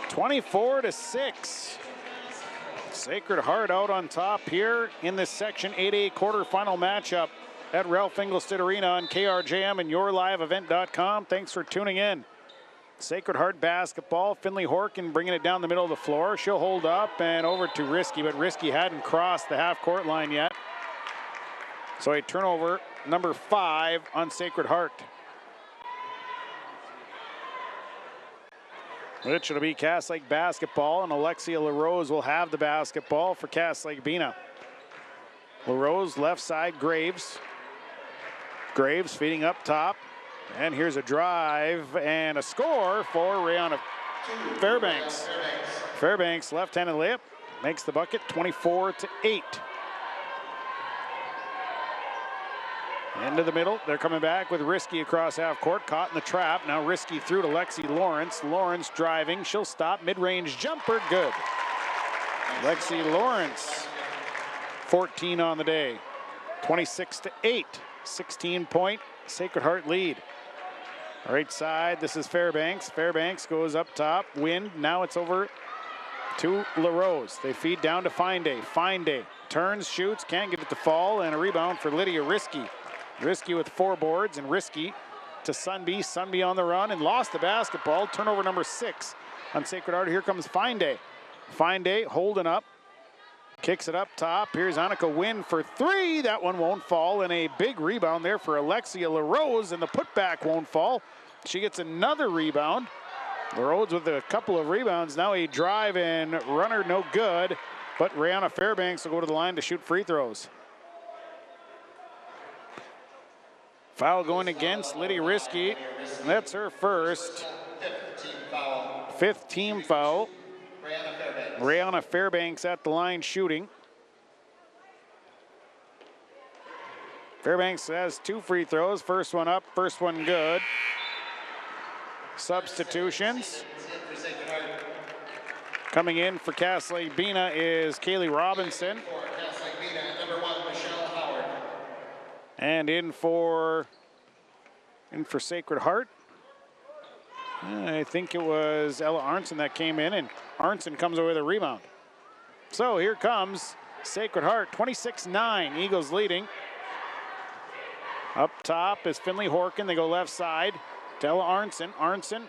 (24-6). Sacred Heart out on top here in this Section 8A quarterfinal matchup at Ralph Engelstad Arena on KRJM and YourLiveEvent.com. Thanks for tuning in. Sacred Heart basketball. Finley Horkin bringing it down the middle of the floor. She'll hold up and over to Risky, but Risky hadn't crossed the half-court line yet. So a turnover, number 5 on Sacred Heart. Which will be Cass Lake basketball, and Alexia LaRose will have the basketball for Cass Lake Bena. LaRose left side, Graves. Graves feeding up top. And here's a drive and a score for Rihanna Fairbanks. Fairbanks left-handed layup makes the bucket 24-8. Into the middle, they're coming back with Risky across half court, caught in the trap. Now Risky through to Lexi Lawrence. Lawrence driving, she'll stop, mid-range jumper, good. Lexi Lawrence, 14 on the day, 26-8, 16-point Sacred Heart lead. Right side, this is Fairbanks. Fairbanks goes up top, Wind, now it's over to LaRose. They feed down to Fine-Day. Fine-Day turns, shoots, can't get it to fall, and a rebound for Lydia Risky. Risky with 4 boards, and Risky to Sunby. Sunby on the run and lost the basketball. Turnover number 6 on Sacred Heart. Here comes Fine-Day. Fine-Day holding up, kicks it up top. Here's Annika Wynn for 3. That one won't fall, and a big rebound there for Alexia LaRose, and the putback won't fall. She gets another rebound. LaRose with a couple of rebounds. Now a drive and runner, no good, but Rihanna Fairbanks will go to the line to shoot free throws. Foul going against Lydia Risky. That's her first. 5th team foul. Rihanna Fairbanks at the line shooting. Fairbanks has 2 free throws. First one up, first one good. Substitutions. Coming in for Cass Lake BENA is Kaylee Robinson. And in for Sacred Heart, I think it was Ella Arnson that came in, and Arnson comes away with a rebound. So here comes Sacred Heart, 26-9, Eagles leading. Up top is Finley Horkin. They go left side to Ella Arnson. Arnson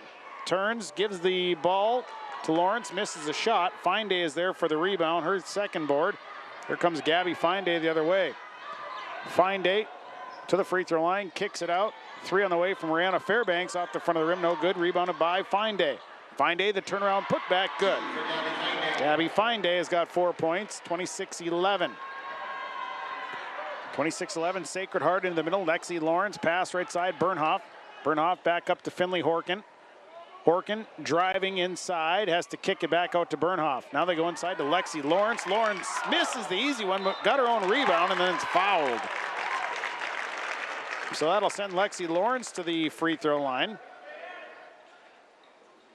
turns, gives the ball to Lawrence, misses a shot. Fine-Day is there for the rebound, her second board. Here comes Gabby Fine-Day the other way. Fine-Day to the free throw line, kicks it out. 3 on the way from Rihanna Fairbanks off the front of the rim, no good. Rebounded by Fine-Day. Fine-Day, the turnaround putback, good. Gabby Fine-Day has got 4 points, 26-11. 26-11, Sacred Heart into the middle. Lexi Lawrence, pass right side, Bernhoff. Bernhoff back up to Finley Horkin. Horkin driving inside, has to kick it back out to Bernhoff. Now they go inside to Lexi Lawrence. Lawrence misses the easy one, but got her own rebound, and then it's fouled. So that'll send Lexi Lawrence to the free throw line.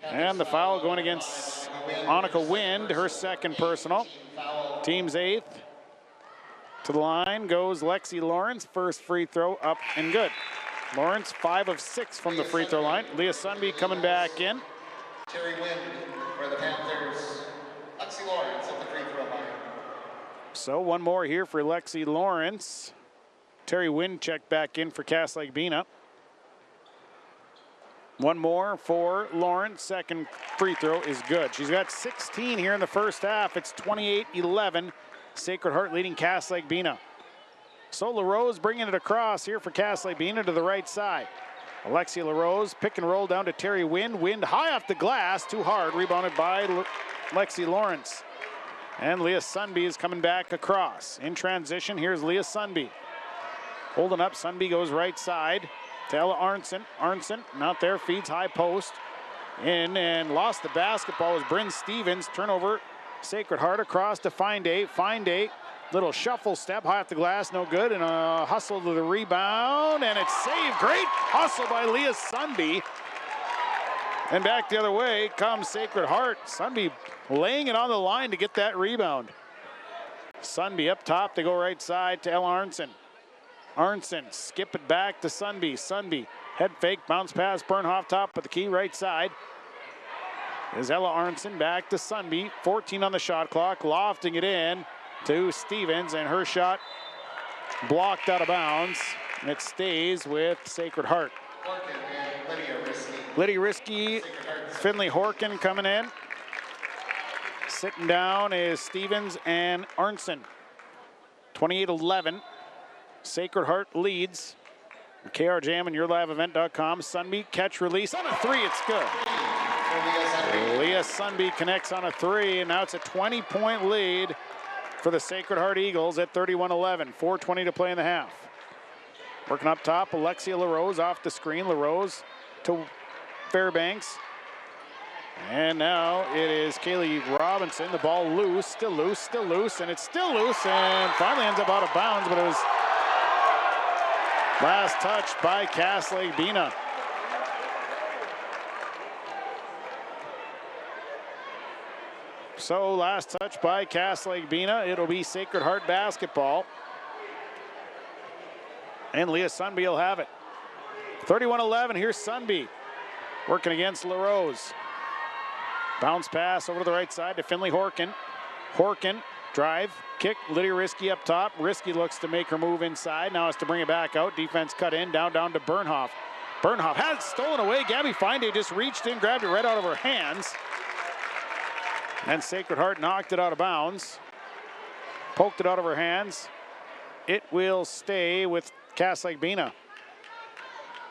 And the foul going against Annika Wind, her second personal. Team's 8th. To the line goes Lexi Lawrence. First free throw up and good. Lawrence 5 of 6 from the free throw line. Leah Sunby coming back in. Terry Wind for the Panthers. Lexi Lawrence at the free throw line. So one more here for Lexi Lawrence. Terry Wind checked back in for Cass Lake BENA. One more for Lawrence. Second free throw is good. She's got 16 here in the first half. It's 28-11. Sacred Heart leading Cass Lake BENA. So LaRose bringing it across here for Cass Lake BENA to the right side. Alexia LaRose pick and roll down to Terry Wind. Wind high off the glass, too hard. Rebounded by Lexi Lawrence. And Leah Sunby is coming back across. In transition, here's Leah Sunby. Holding up, Sunby goes right side to Ella Arnson. Arnson, not there, feeds high post. In and lost the basketball was Bryn Stevens. Turnover, Sacred Heart across to Fine-Day. Fine-Day, little shuffle step, high off the glass, no good. And a hustle to the rebound, and it's saved. Great hustle by Leah Sunby. And back the other way comes Sacred Heart. Sunby laying it on the line to get that rebound. Sunby up top, they go right side to Ella Arnson. Arnson, skip it back to Sunby. Sunby, head fake, bounce pass, Bernhoff top with the key right side. Is Ella Arnson back to Sunby. 14 on the shot clock, lofting it in to Stevens, and her shot blocked out of bounds. And it stays with Sacred Heart. Lydia Risky, Finley Horkin coming in. Sitting down is Stevens and Arnson. 28-11. Sacred Heart leads. KRJam and YourLiveEvent.com. Sunby catch release on a 3. It's good. Leah Sunby connects on a 3, and now it's a 20-point lead for the Sacred Heart Eagles at 31-11. 4:20 to play in the half. Working up top, Alexia LaRose off the screen. LaRose to Fairbanks. And now it is Kaylee Robinson. The ball loose, still loose, still loose, and it's still loose, and finally ends up out of bounds, but it was last touch by Cass Lake BENA. So last touch by Cass Lake BENA. It'll be Sacred Heart basketball. And Leah Sunby will have it. 31-11, here's Sunby. Working against LaRose. Bounce pass over to the right side to Finley Horkin. Horkin, drive, kick, Lydia Risky up top. Risky looks to make her move inside. Now has to bring it back out. Defense cut in, down to Bernhoff. Bernhoff has it stolen away. Gabby Finde just reached in, grabbed it right out of her hands. And Sacred Heart knocked it out of bounds. Poked it out of her hands. It will stay with Cass Lake BENA.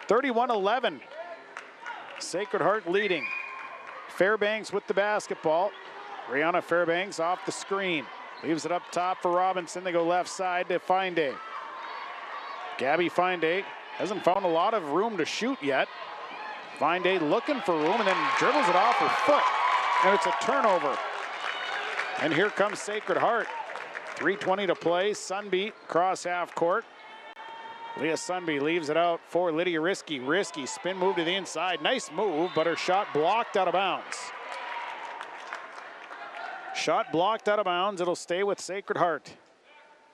31-11. Sacred Heart leading. Fairbanks with the basketball. Rihanna Fairbanks off the screen. Leaves it up top for Robinson. They go left side to Finde. Gabby Finde hasn't found a lot of room to shoot yet. Finde looking for room and then dribbles it off her foot. And it's a turnover. And here comes Sacred Heart. 3:20 to play. Sunby cross half court. Leah Sunby leaves it out for Lydia Risky. Risky spin move to the inside. Nice move, but her shot blocked out of bounds. Shot blocked out of bounds. It'll stay with Sacred Heart.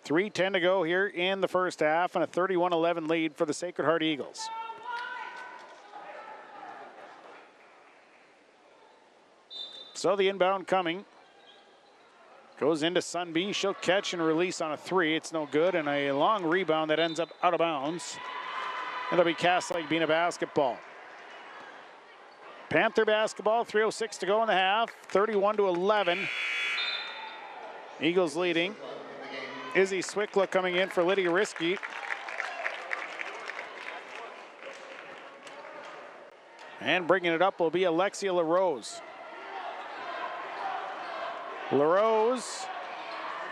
3:10 to go here in the first half and a 31-11 lead for the Sacred Heart Eagles. So the inbound coming. Goes into Sunby. She'll catch and release on a three. It's no good. And a long rebound that ends up out of bounds. It'll be Cass Lake BENA basketball. Panther basketball. 3:06 to go in the half. 31-11. Eagles leading. Izzy Swickla coming in for Lydia Risky. And bringing it up will be Alexia LaRose. LaRose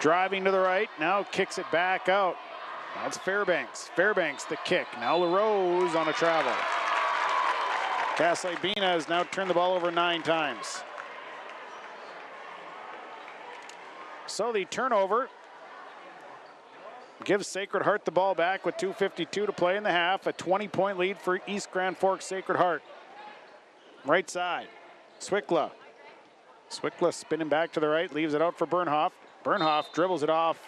driving to the right, now kicks it back out. That's Fairbanks. Fairbanks the kick. Now LaRose on a travel. Cass Lake BENA has now turned the ball over 9 times. So the turnover gives Sacred Heart the ball back with 2:52 to play in the half. A 20-point lead for East Grand Forks Sacred Heart. Right side, Swickla. Swickla spinning back to the right, leaves it out for Bernhoff. Bernhoff dribbles it off.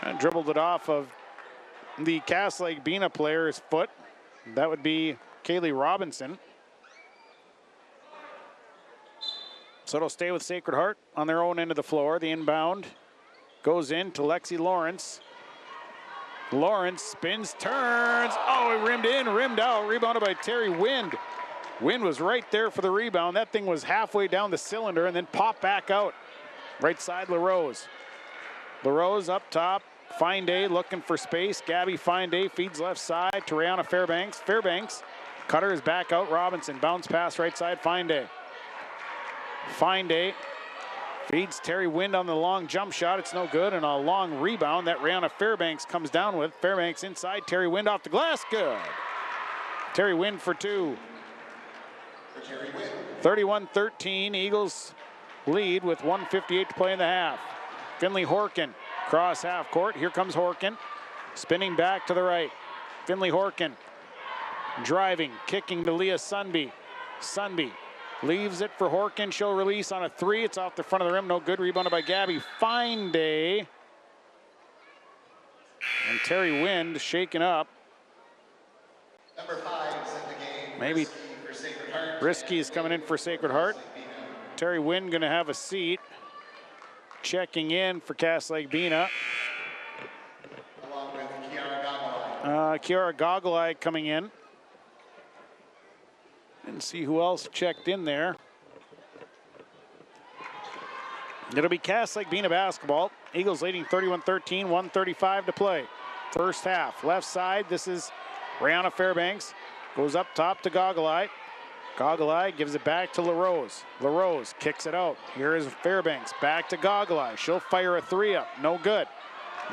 And dribbled it off of the Cass Lake BENA player's foot. That would be Kaylee Robinson. So it'll stay with Sacred Heart on their own end of the floor. The inbound goes in to Lexi Lawrence. Lawrence spins, turns. Oh, it rimmed in, rimmed out. Rebounded by Terry Wind. Wind was right there for the rebound. That thing was halfway down the cylinder and then popped back out. Right side, LaRose. LaRose up top. Finde looking for space. Gabby Finde feeds left side to Rihanna Fairbanks. Fairbanks, cutter is back out. Robinson, bounce pass right side, Finde. Finde feeds Terry Wind on the long jump shot. It's no good, and a long rebound that Rihanna Fairbanks comes down with. Fairbanks inside, Terry Wind off the glass, good. Terry Wind for 2. 31-13, Eagles lead with 1:58 to play in the half. Finley Horkin, cross half court. Here comes Horkin, spinning back to the right. Finley Horkin, driving, kicking to Leah Sunby. Sunby leaves it for Horkin. She'll release on a 3. It's off the front of the rim. No good. Rebounded by Gabby Finde. And Terry Wind shaken up. Number 5 is in the game. Maybe Risky is coming in for Sacred Heart. Terry Wind going to have a seat. Checking in for Cass Lake BENA. Along with Kiara Gogolai. Kiara Gogolai coming in. And see who else checked in there. It'll be Cass Lake BENA basketball. Eagles leading 31-13, 1:35 to play. First half, left side, this is Rihanna Fairbanks. Goes up top to Gogolai. Goggle Eye gives it back to LaRose. LaRose kicks it out. Here is Fairbanks. Back to Goggle Eye. She'll fire a 3 up. No good.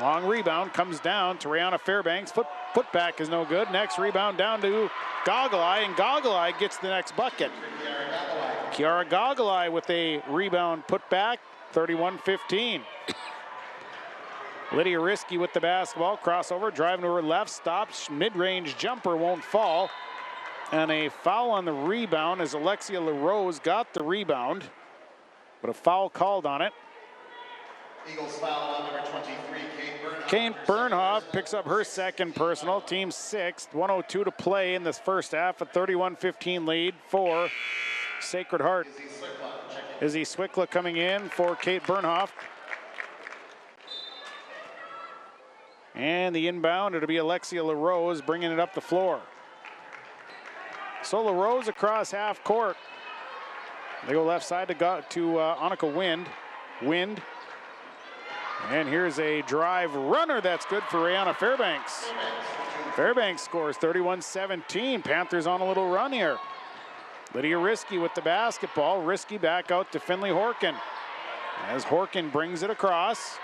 Long rebound comes down to Rihanna Fairbanks. Foot back is no good. Next rebound down to Goggle Eye, and Goggle Eye gets the next bucket. Kiara Goggle Eye with a rebound put back. 31-15. Lydia Risky with the basketball. Crossover, driving to her left. Stops. Mid-range jumper won't fall. And a foul on the rebound as Alexia LaRose got the rebound, but a foul called on it. Eagles foul on number 23, Kate Bernhoff picks up her second personal, team sixth. 1:02 to play in this first half, a 31-15 lead for Sacred Heart. Izzy Swickla coming in for Kate Bernhoff. And the inbound, it'll be Alexia LaRose bringing it up the floor. So LaRose across half court. They go left side to Annika Wind. And here's a drive runner that's good for Rihanna Fairbanks. Fairbanks scores 31-17. Panthers on a little run here. Lydia Risky with the basketball. Risky back out to Finley Horkin. As Horkin brings it across.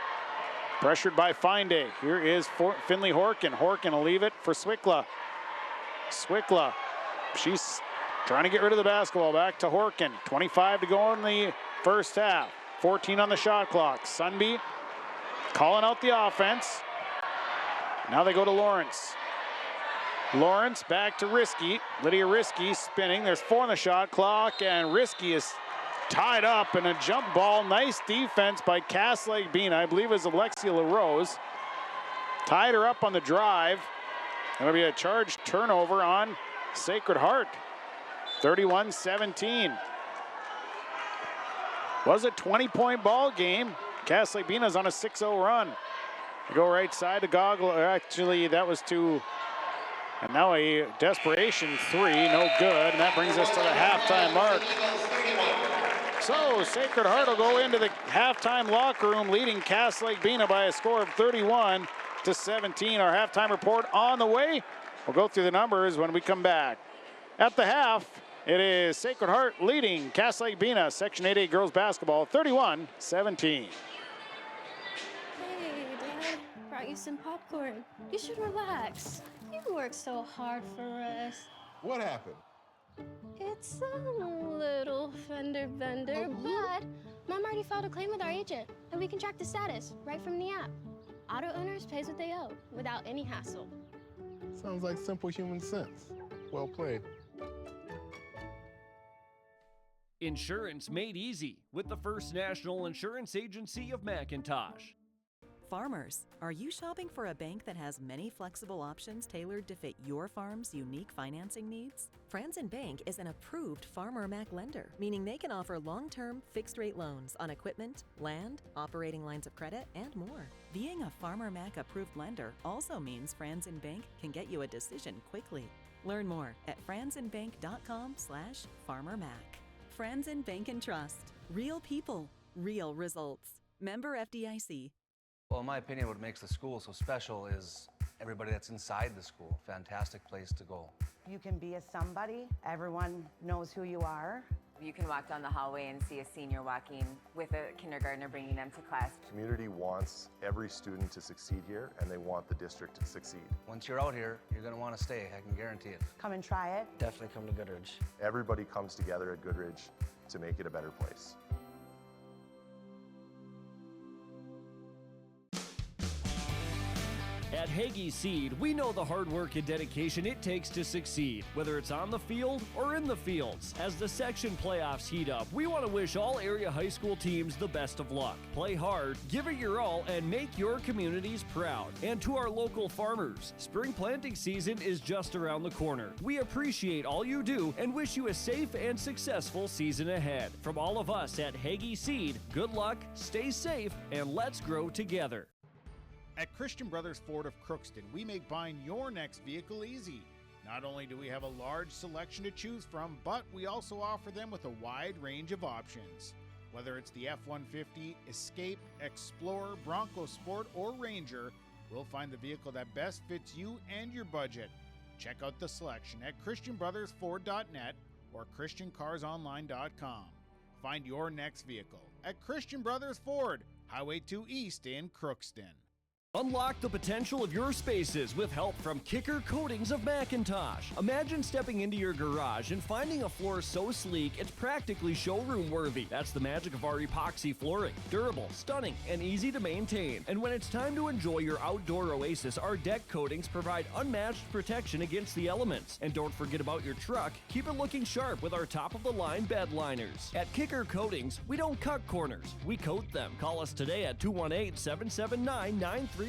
Pressured by Fine-Day. Here is Finley Horkin. Horkin will leave it for Swickla. Swickla. She's trying to get rid of the basketball. Back to Horkin. 25 to go in the first half. 14 on the shot clock. Sunbeat calling out the offense. Now they go to Lawrence. Lawrence back to Risky. Lydia Risky spinning. There's 4 on the shot clock, and Risky is tied up in a jump ball. Nice defense by CASS BENA. I believe it was Alexia LaRose. Tied her up on the drive. It'll be a charged turnover on Sacred Heart. 31-17. Was a 20-point ball game. CASS BENA's on a 6-0 run. They go right side to Goggle. Actually, that was to, and now a desperation 3, no good. And that brings us to the halftime mark. So Sacred Heart will go into the halftime locker room leading CASS BENA by a score of 31-17. Our halftime report on the way. We'll go through the numbers when we come back. At the half, it is Sacred Heart leading CASS BENA Section 8A girls basketball 31-17. Hey, Dad, brought you some popcorn. You should relax. You worked so hard for us. What happened? It's a little fender bender, but Mom already filed a claim with our agent, and we can track the status right from the app. Auto owners pays what they owe without any hassle. Sounds like simple human sense. Well played. Insurance made easy with the First National Insurance Agency of McIntosh. Farmers, are you shopping for a bank that has many flexible options tailored to fit your farm's unique financing needs? Franzen Bank is an approved Farmer Mac lender, meaning they can offer long-term, fixed-rate loans on equipment, land, operating lines of credit, and more. Being a Farmer Mac approved lender also means Franzen Bank can get you a decision quickly. Learn more at franzenbank.com/farmermac. Franzen Bank and Trust. Real people, real results. Member FDIC. Well, in my opinion, what makes the school so special is everybody that's inside the school. Fantastic place to go. You can be a somebody. Everyone knows who you are. You can walk down the hallway and see a senior walking with a kindergartner bringing them to class. The community wants every student to succeed here, and they want the district to succeed. Once you're out here, you're going to want to stay. I can guarantee it. Come and try it. Definitely come to Goodridge. Everybody comes together at Goodridge to make it a better place. At Hagee Seed, we know the hard work and dedication it takes to succeed, whether it's on the field or in the fields. As the section playoffs heat up, we want to wish all area high school teams the best of luck. Play hard, give it your all, and make your communities proud. And to our local farmers, spring planting season is just around the corner. We appreciate all you do and wish you a safe and successful season ahead. From all of us at Hagee Seed, good luck, stay safe, and let's grow together. At Christian Brothers Ford of Crookston, we make buying your next vehicle easy. Not only do we have a large selection to choose from, but we also offer them with a wide range of options. Whether it's the F-150, Escape, Explorer, Bronco Sport, or Ranger, we'll find the vehicle that best fits you and your budget. Check out the selection at ChristianBrothersFord.net or ChristianCarsOnline.com. Find your next vehicle at Christian Brothers Ford, Highway 2 East in Crookston. Unlock the potential of your spaces with help from Kicker Coatings of McIntosh. Imagine stepping into your garage and finding a floor so sleek it's practically showroom worthy. That's the magic of our epoxy flooring. Durable, stunning, and easy to maintain. And when it's time to enjoy your outdoor oasis, our deck coatings provide unmatched protection against the elements. And don't forget about your truck. Keep it looking sharp with our top-of-the-line bed liners. At Kicker Coatings, we don't cut corners, we coat them. Call us today at 218-779-9358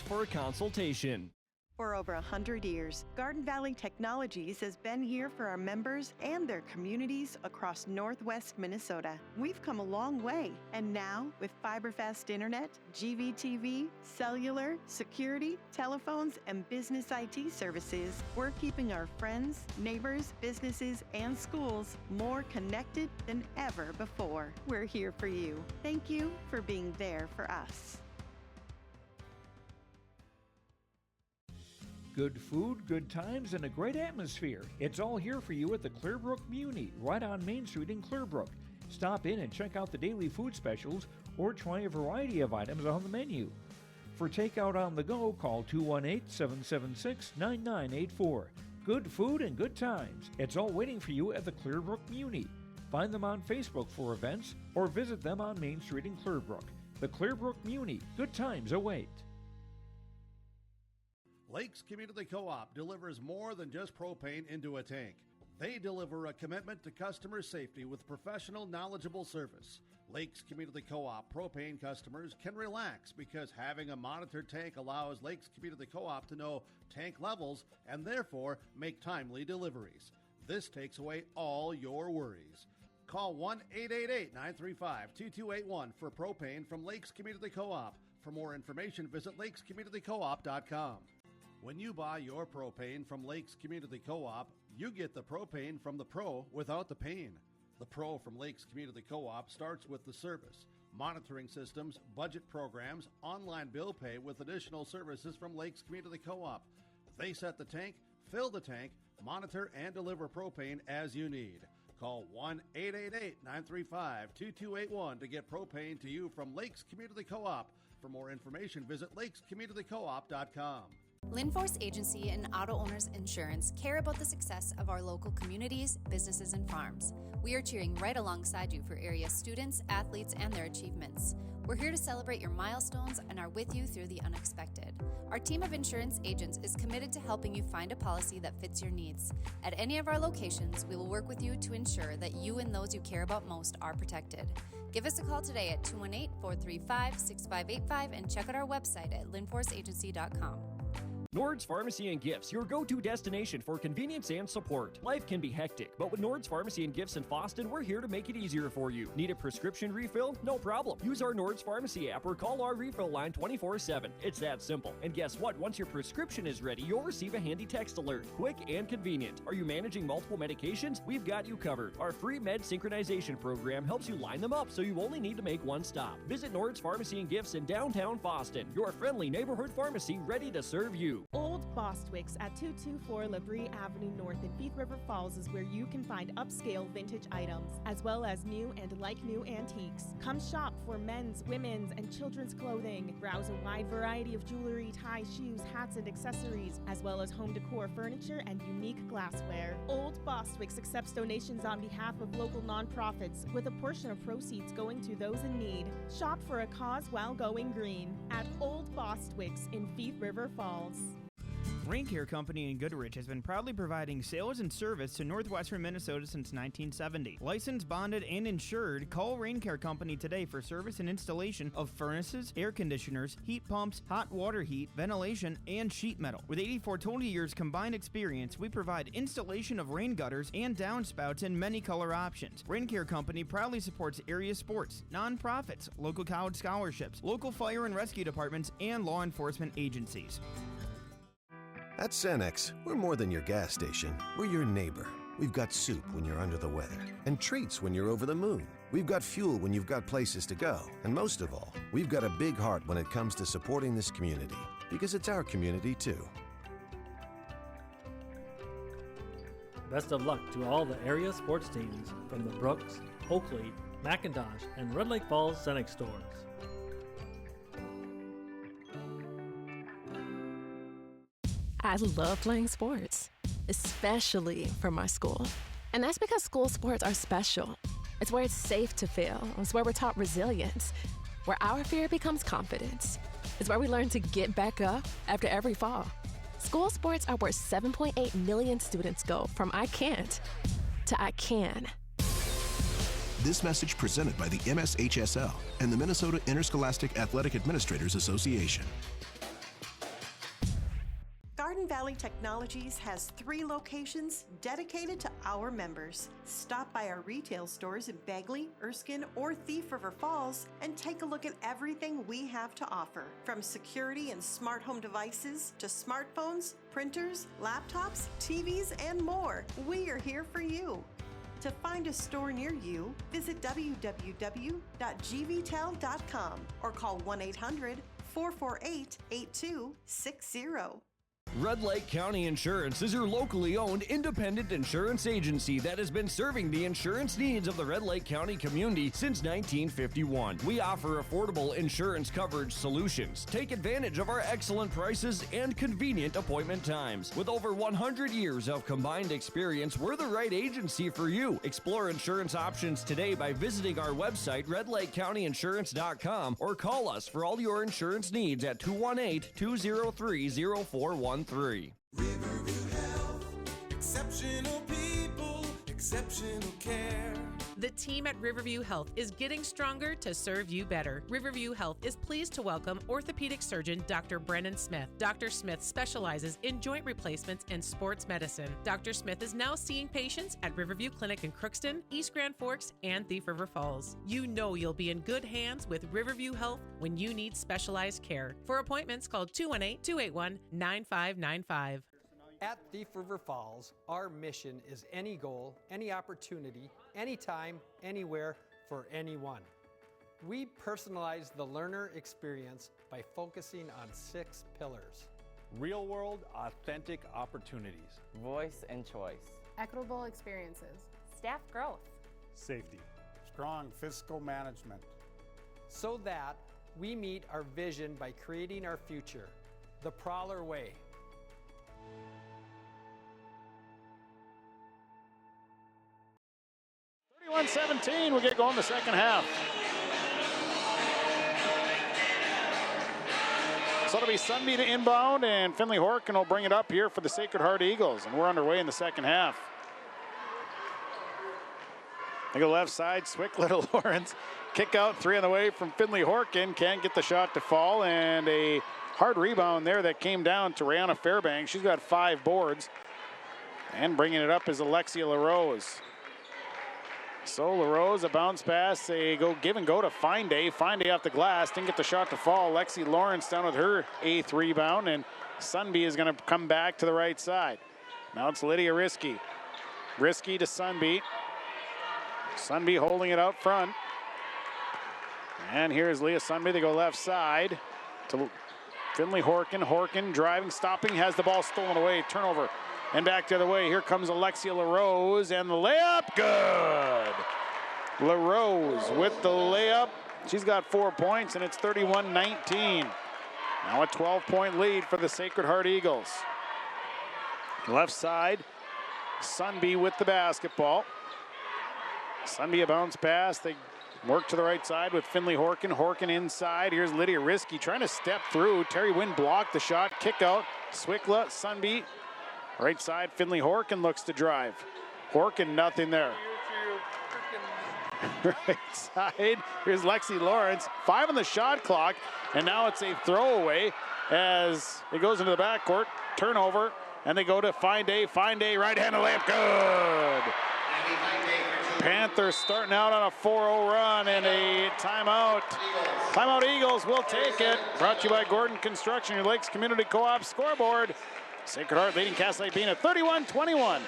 for a consultation. For over 100 years, Garden Valley Technologies has been here for our members and their communities across Northwest Minnesota. We've come a long way, and now with fiber-fast internet, GVTV, cellular, security, telephones, and business IT services, we're keeping our friends, neighbors, businesses, and schools more connected than ever before. We're here for you. Thank you for being there for us. Good food, good times, and a great atmosphere. It's all here for you at the Clearbrook Muni, right on Main Street in Clearbrook. Stop in and check out the daily food specials or try a variety of items on the menu. For takeout on the go, call 218-776-9984. Good food and good times. It's all waiting for you at the Clearbrook Muni. Find them on Facebook for events or visit them on Main Street in Clearbrook. The Clearbrook Muni. Good times await. Lakes Community Co-op delivers more than just propane into a tank. They deliver a commitment to customer safety with professional, knowledgeable service. Lakes Community Co-op propane customers can relax because having a monitored tank allows Lakes Community Co-op to know tank levels and therefore make timely deliveries. This takes away all your worries. Call 1-888-935-2281 for propane from Lakes Community Co-op. For more information, visit lakescommunitycoop.com. When you buy your propane from Lakes Community Co-op, you get the propane from the pro without the pain. The pro from Lakes Community Co-op starts with the service, monitoring systems, budget programs, online bill pay with additional services from Lakes Community Co-op. They set the tank, fill the tank, monitor and deliver propane as you need. Call 1-888-935-2281 to get propane to you from Lakes Community Co-op. For more information, visit lakescommunitycoop.com. Linforce Agency and Auto Owners Insurance care about the success of our local communities, businesses, and farms. We are cheering right alongside you for area students, athletes, and their achievements. We're here to celebrate your milestones and are with you through the unexpected. Our team of insurance agents is committed to helping you find a policy that fits your needs. At any of our locations, we will work with you to ensure that you and those you care about most are protected. Give us a call today at 218-435-6585 and check out our website at linforceagency.com. Nord's Pharmacy and Gifts, your go-to destination for convenience and support. Life can be hectic, but with Nord's Pharmacy and Gifts in Fosston, we're here to make it easier for you. Need a prescription refill? No problem. Use our Nord's Pharmacy app or call our refill line 24/7. It's that simple. And guess what? Once your prescription is ready, you'll receive a handy text alert. Quick and convenient. Are you managing multiple medications? We've got you covered. Our free med synchronization program helps you line them up so you only need to make one stop. Visit Nord's Pharmacy and Gifts in downtown Fosston, your friendly neighborhood pharmacy ready to serve you. Old Bostwick's at 224 Labrie Avenue North in Thief River Falls is where you can find upscale vintage items, as well as new and like-new antiques. Come shop for men's, women's, and children's clothing. Browse a wide variety of jewelry, ties, shoes, hats, and accessories, as well as home decor furniture and unique glassware. Old Bostwick's accepts donations on behalf of local nonprofits, with a portion of proceeds going to those in need. Shop for a cause while going green at Old Bostwick's in Thief River Falls. Rain Care Company in Goodrich has been proudly providing sales and service to northwestern Minnesota since 1970. Licensed, bonded, and insured, call Rain Care Company today for service and installation of furnaces, air conditioners, heat pumps, hot water heat, ventilation, and sheet metal. With 84 total years combined experience, we provide installation of rain gutters and downspouts in many color options. Rain Care Company proudly supports area sports, nonprofits, local college scholarships, local fire and rescue departments, and law enforcement agencies. At Cenex, we're more than your gas station. We're your neighbor. We've got soup when you're under the weather and treats when you're over the moon. We've got fuel when you've got places to go. And most of all, we've got a big heart when it comes to supporting this community, because it's our community too. Best of luck to all the area sports teams from the Brooks, Oakley, McIntosh, and Red Lake Falls Cenex stores. I love playing sports, especially for my school. And that's because school sports are special. It's where it's safe to fail. It's where we're taught resilience, where our fear becomes confidence. It's where we learn to get back up after every fall. School sports are where 7.8 million students go from I can't to I can. This message presented by the MSHSL and the Minnesota Interscholastic Athletic Administrators Association. Garden Valley Technologies has 3 locations dedicated to our members. Stop by our retail stores in Bagley, Erskine, or Thief River Falls and take a look at everything we have to offer. From security and smart home devices to smartphones, printers, laptops, TVs, and more, we are here for you. To find a store near you, visit www.gvtel.com or call 1-800-448-8260. Red Lake County Insurance is your locally owned independent insurance agency that has been serving the insurance needs of the Red Lake County community since 1951. We offer affordable insurance coverage solutions. Take advantage of our excellent prices and convenient appointment times. With over 100 years of combined experience, we're the right agency for you. Explore insurance options today by visiting our website, redlakecountyinsurance.com, or call us for all your insurance needs at 218-203-0413. Riverview Health, exceptional people, exceptional care. The team at Riverview Health is getting stronger to serve you better. Riverview Health is pleased to welcome orthopedic surgeon Dr. Brennan Smith. Dr. Smith specializes in joint replacements and sports medicine. Dr. Smith is now seeing patients at Riverview Clinic in Crookston, East Grand Forks, and Thief River Falls. You know you'll be in good hands with Riverview Health when you need specialized care. For appointments, call 218-281-9595. At Thief River Falls, our mission is any goal, any opportunity, anytime, anywhere, for anyone. We personalize the learner experience by focusing on 6 pillars. Real-world, authentic opportunities. Voice and choice. Equitable experiences. Staff growth. Safety. Strong fiscal management. So that we meet our vision by creating our future, the Prowler way. 31-17, we'll get going the second half. So it'll be Sunbeam to inbound, and Finley Horkin will bring it up here for the Sacred Heart Eagles, and we're underway in the second half. They go left side, Swickler to Lawrence. Kick out 3 on the way from Finley Horkin. Can't get the shot to fall, and a hard rebound there that came down to Rihanna Fairbanks. She's got 5 boards. And bringing it up is Alexia LaRose. So LaRose, a bounce pass, a give and go to Fine Day. Fine Day off the glass, didn't get the shot to fall. Lexi Lawrence down with her 8th rebound, and Sunby is going to come back to the right side. Now it's Lydia Risky. Risky to Sunby. Sunby holding it out front. And here's Leah Sunby. They go left side to Finley Horkin. Horkin driving, stopping, has the ball stolen away. Turnover. And back the other way. Here comes Alexia LaRose, and the layup, good. LaRose with the layup. She's got 4 points, and it's 31-19. Now a 12-point lead for the Sacred Heart Eagles. Left side, Sunby with the basketball. Sunby a bounce pass. They work to the right side with Finley Horkin. Horkin inside. Here's Lydia Risky trying to step through. Terry Wynn blocked the shot. Kick out. Swickla, Sunby. Right side, Finley Horkin looks to drive. Horkin, nothing there. Right side, here's Lexi Lawrence. 5 on the shot clock, and now it's a throwaway as it goes into the backcourt. Turnover, and they go to Fine Day. Fine Day, right-handed layup, good. Panthers starting out on a 4-0 run, and a timeout. Timeout Eagles will take it. Brought to you by Gordon Construction, your Lakes Community Co-op scoreboard. Sacred Heart leading Cass Lake BENA 31-21.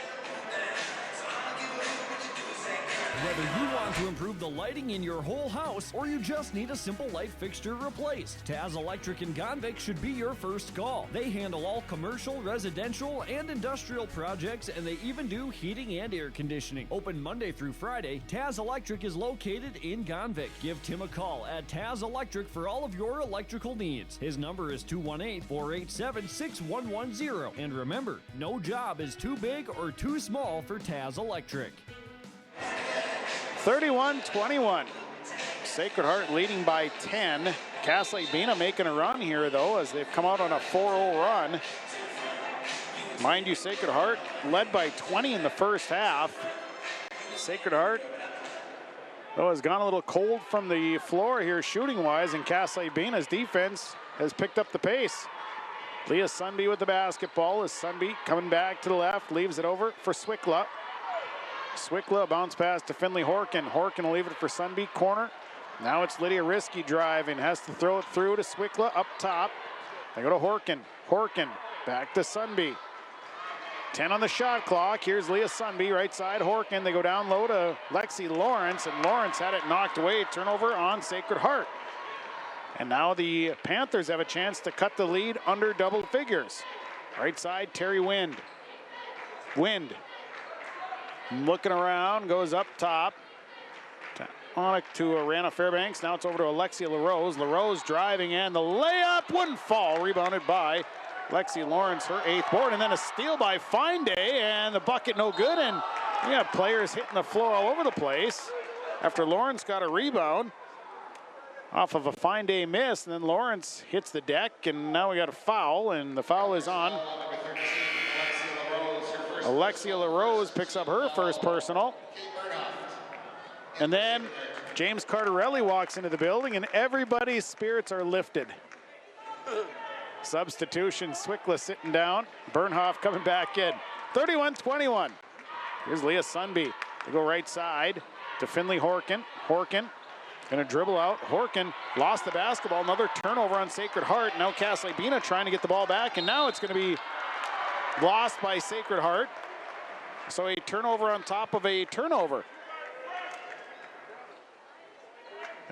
Whether you want to improve the lighting in your whole house or you just need a simple light fixture replaced, Taz Electric in Gonvick should be your first call. They handle all commercial, residential, and industrial projects, and they even do heating and air conditioning. Open Monday through Friday, Taz Electric is located in Gonvick. Give Tim a call at Taz Electric for all of your electrical needs. His number is 218-487-6110. And remember, no job is too big or too small for Taz Electric. 31-21. Sacred Heart leading by 10. Cass Lake BENA making a run here, though, as they've come out on a 4-0 run. Mind you, Sacred Heart led by 20 in the first half. Sacred Heart, though, has gone a little cold from the floor here shooting-wise, and Cass Lake BENA's defense has picked up the pace. Leah Sunby with the basketball as Sunby coming back to the left, leaves it over for Swickla. Swickla, bounce pass to Finley Horkin. Horkin will leave it for Sunby, corner. Now it's Lydia Risky driving, has to throw it through to Swickla up top. They go to Horkin. Horkin back to Sunby. 10 on the shot clock. Here's Leah Sunby, right side Horkin. They go down low to Lexi Lawrence, and Lawrence had it knocked away. Turnover on Sacred Heart. And now the Panthers have a chance to cut the lead under double figures. Right side, Terry Wind. Wind looking around, goes up top. On it to Rana Fairbanks. Now it's over to Alexia LaRose. LaRose driving, and the layup wouldn't fall. Rebounded by Lexi Lawrence, her 8th board. And then a steal by Fine Day, and the bucket no good. And we have players hitting the floor all over the place after Lawrence got a rebound off of a Fine Day miss. And then Lawrence hits the deck, and now we got a foul, and the foul is on. Alexia LaRose picks up her first personal. And then James Cardarelli walks into the building, and everybody's spirits are lifted. Substitution, Swickla sitting down. Bernhoff coming back in. 31-21. Here's Leah Sunby. They go right side to Finley Horkin. Horkin gonna dribble out. Horkin lost the basketball. Another turnover on Sacred Heart. Now Cass Lake BENA trying to get the ball back, and now it's gonna be lost by Sacred Heart. So a turnover on top of a turnover.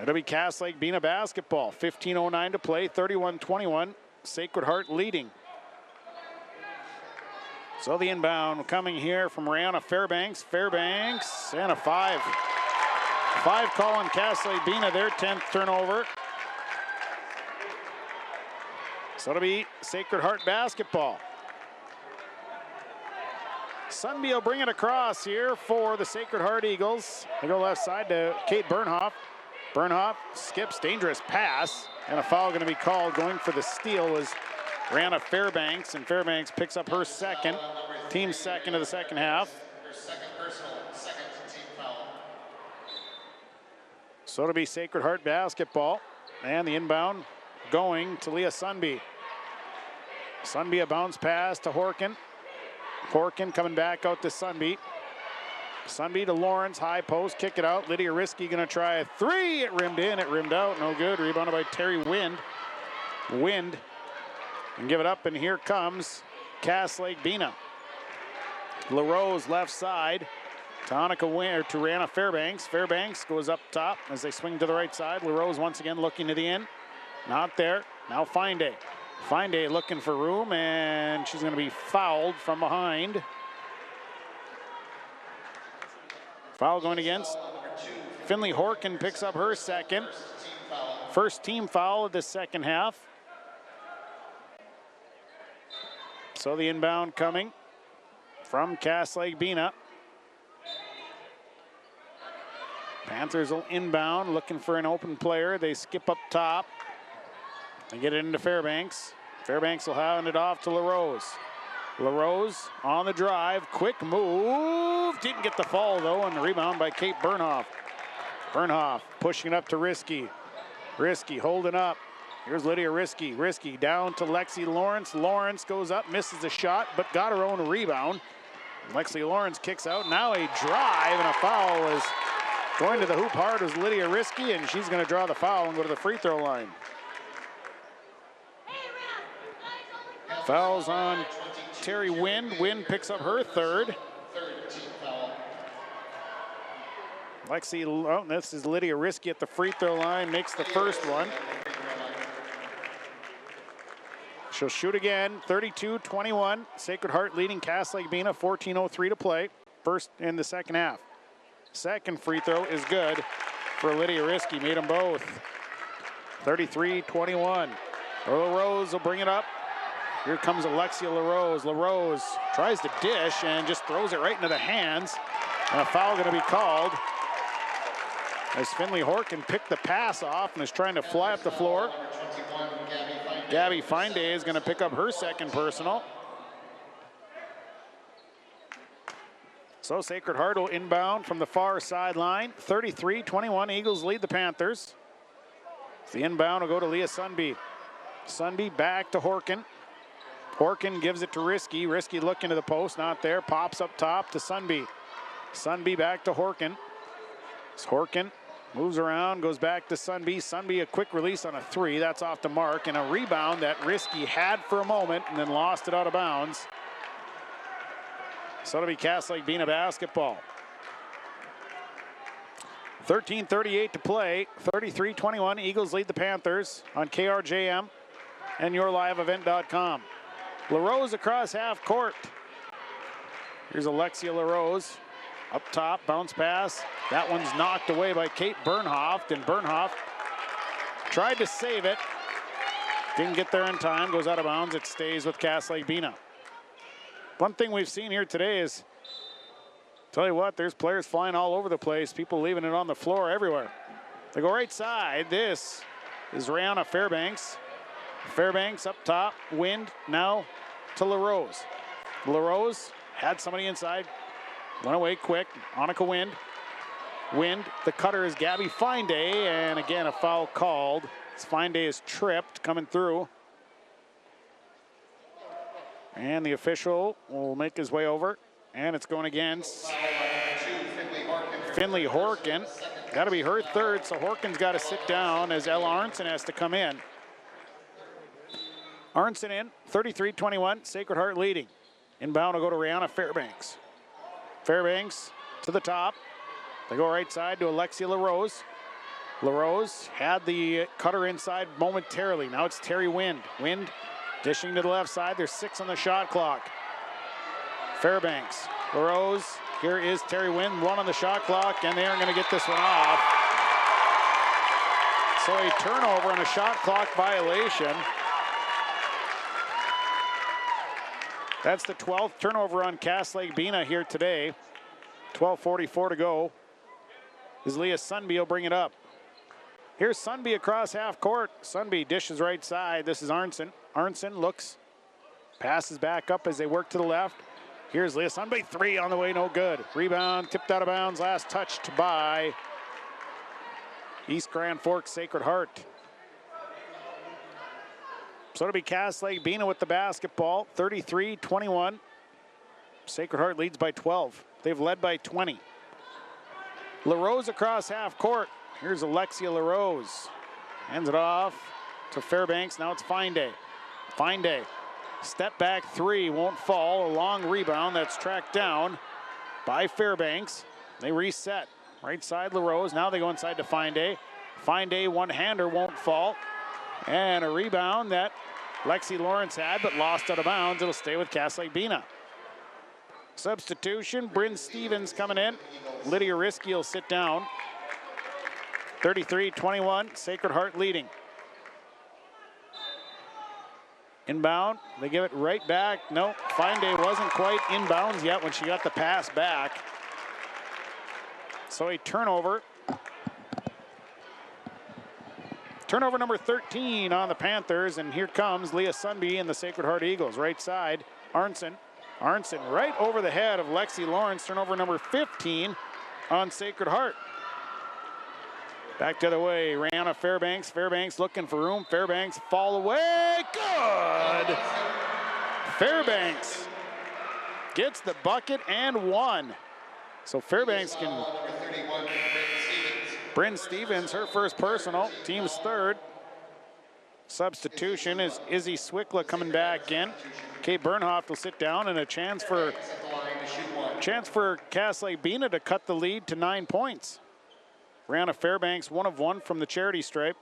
It'll be Cass Lake BENA basketball. 15:09 to play, 31-21. Sacred Heart leading. So the inbound coming here from Rihanna Fairbanks. Fairbanks and a 5. 5 call on Cass Lake BENA, their 10th turnover. So it'll be Sacred Heart basketball. Sunby will bring it across here for the Sacred Heart Eagles. They go left side to Kate Bernhoff. Bernhoff skips, dangerous pass, and a foul going to be called. Going for the steal was Rihanna Fairbanks, and Fairbanks picks up her second, team's second of the second half. So it'll be Sacred Heart basketball, and the inbound going to Leah Sunby. Sunby a bounce pass to Horkin. Horkin coming back out to Sunby. Sunby to Lawrence, high post, kick it out. Lydia Risky gonna try a 3. It rimmed in, it rimmed out, no good. Rebounded by Terry Wind. Wind, and give it up, and here comes Cass Lake BENA. LaRose left side. To Rana Fairbanks. Fairbanks goes up top as they swing to the right side. LaRose once again looking to the end. Not there. Now Fine Day. Fine Day looking for room, and she's going to be fouled from behind. Foul going against Finley Horkin, picks up her second. First team foul of the second half. So the inbound coming from Cass Lake BENA. Panthers will inbound, looking for an open player. They skip up top. They get it into Fairbanks. Fairbanks will hand it off to LaRose. LaRose on the drive, quick move. Didn't get the fall though, and the rebound by Kate Bernhoff. Bernhoff pushing it up to Risky. Risky holding up. Here's Lydia Risky. Risky down to Lexi Lawrence. Lawrence goes up, misses the shot, but got her own rebound. Lexi Lawrence kicks out. Now a drive, and a foul is going to the hoop hard is Lydia Risky, and she's going to draw the foul and go to the free throw line. Fouls on Terry Wind. Wind picks up her third. This is Lydia Risky at the free throw line, makes the first one. She'll shoot again, 32-21. Sacred Heart leading Cass Lake Bena, 14:03 to play. First in the second half. Second free throw is good for Lydia Risky, made them both. 33-21. LaRose will bring it up. Here comes Alexia LaRose. LaRose tries to dish and just throws it right into the hands. And a foul going to be called as Finley Horkin picked the pass off and is trying to fly up the floor. Gabby Finday is going to pick up her second personal. So Sacred Heart will inbound from the far sideline. 33-21, Eagles lead the Panthers. The inbound will go to Leah Sunby. Sunby back to Horkin. Horkin gives it to Risky. Risky looking to the post, not there. Pops up top to Sunby. Sunby back to Horkin. Horkin moves around, goes back to Sunby. Sunby a quick release on a three. That's off the mark. And a rebound that Risky had for a moment and then lost it out of bounds. So it'll be Cass Lake Bena basketball. 13:38 to play. 33-21. Eagles lead the Panthers on KRJM and YourLiveEvent.com. LaRose across half court. Here's Alexia LaRose. Up top, bounce pass. That one's knocked away by Kate Bernhoft, and Bernhoft tried to save it. Didn't get there in time, goes out of bounds. It stays with Cass Lake Bena. One thing we've seen here today is, tell you what, there's players flying all over the place, people leaving it on the floor everywhere. They go right side. This is Rihanna Fairbanks. Fairbanks up top, Wind now to LaRose. LaRose had somebody inside, went away quick. Annika Wind. Wind, the cutter is Gabby Finday, and again a foul called. Finday is tripped coming through. And the official will make his way over, and it's going against Finley Horkin. Got to be her third, so Horkin's got to sit down as Ella Arnson has to come in. Arnson in, 33-21, Sacred Heart leading. Inbound will go to Rihanna Fairbanks. Fairbanks to the top. They go right side to Alexia LaRose. LaRose had the cutter inside momentarily. Now it's Terry Wind. Wind dishing to the left side. There's 6 on the shot clock. Fairbanks, LaRose. Here is Terry Wind, 1 on the shot clock, and they aren't going to get this one off. So a turnover and a shot clock violation. That's the 12th turnover on Cass Lake Bena here today. 12:44 to go. Is Leah Sunby will bring it up. Here's Sunby across half court. Sunby dishes right side. This is Arnson. Arnson looks, passes back up as they work to the left. Here's Leah Sunby, 3 on the way, no good. Rebound, tipped out of bounds, last touched by East Grand Forks Sacred Heart. So it'll be Cass Lake Bena with the basketball, 33-21. Sacred Heart leads by 12. They've led by 20. LaRose across half court. Here's Alexia LaRose. Hands it off to Fairbanks. Now it's Finday. Finday. Step back 3, won't fall. A long rebound that's tracked down by Fairbanks. They reset. Right side LaRose. Now they go inside to Finday. Finday, one-hander, won't fall. And a rebound that Lexi Lawrence had, but lost out of bounds. It'll stay with Cass Lake Bena. Substitution, Bryn Stevens coming in. Lydia Risky will sit down. 33-21, Sacred Heart leading. Inbound, they give it right back. No, Finday wasn't quite inbounds yet when she got the pass back. So a turnover. Turnover number 13 on the Panthers, and here comes Leah Sunby and the Sacred Heart Eagles. Right side, Arnson. Arnson right over the head of Lexi Lawrence. Turnover number 15 on Sacred Heart. Back the other way, Rihanna Fairbanks. Fairbanks looking for room. Fairbanks fall away. Good! Fairbanks gets the bucket and 1. So Fairbanks can... Bryn Stevens, her first personal, team's third. Substitution is Izzy Swickla coming back in. Kate Bernhoft will sit down, and a chance for Cass Lake Bena to cut the lead to 9 points. Brianna Fairbanks 1 of 1 from the charity stripe.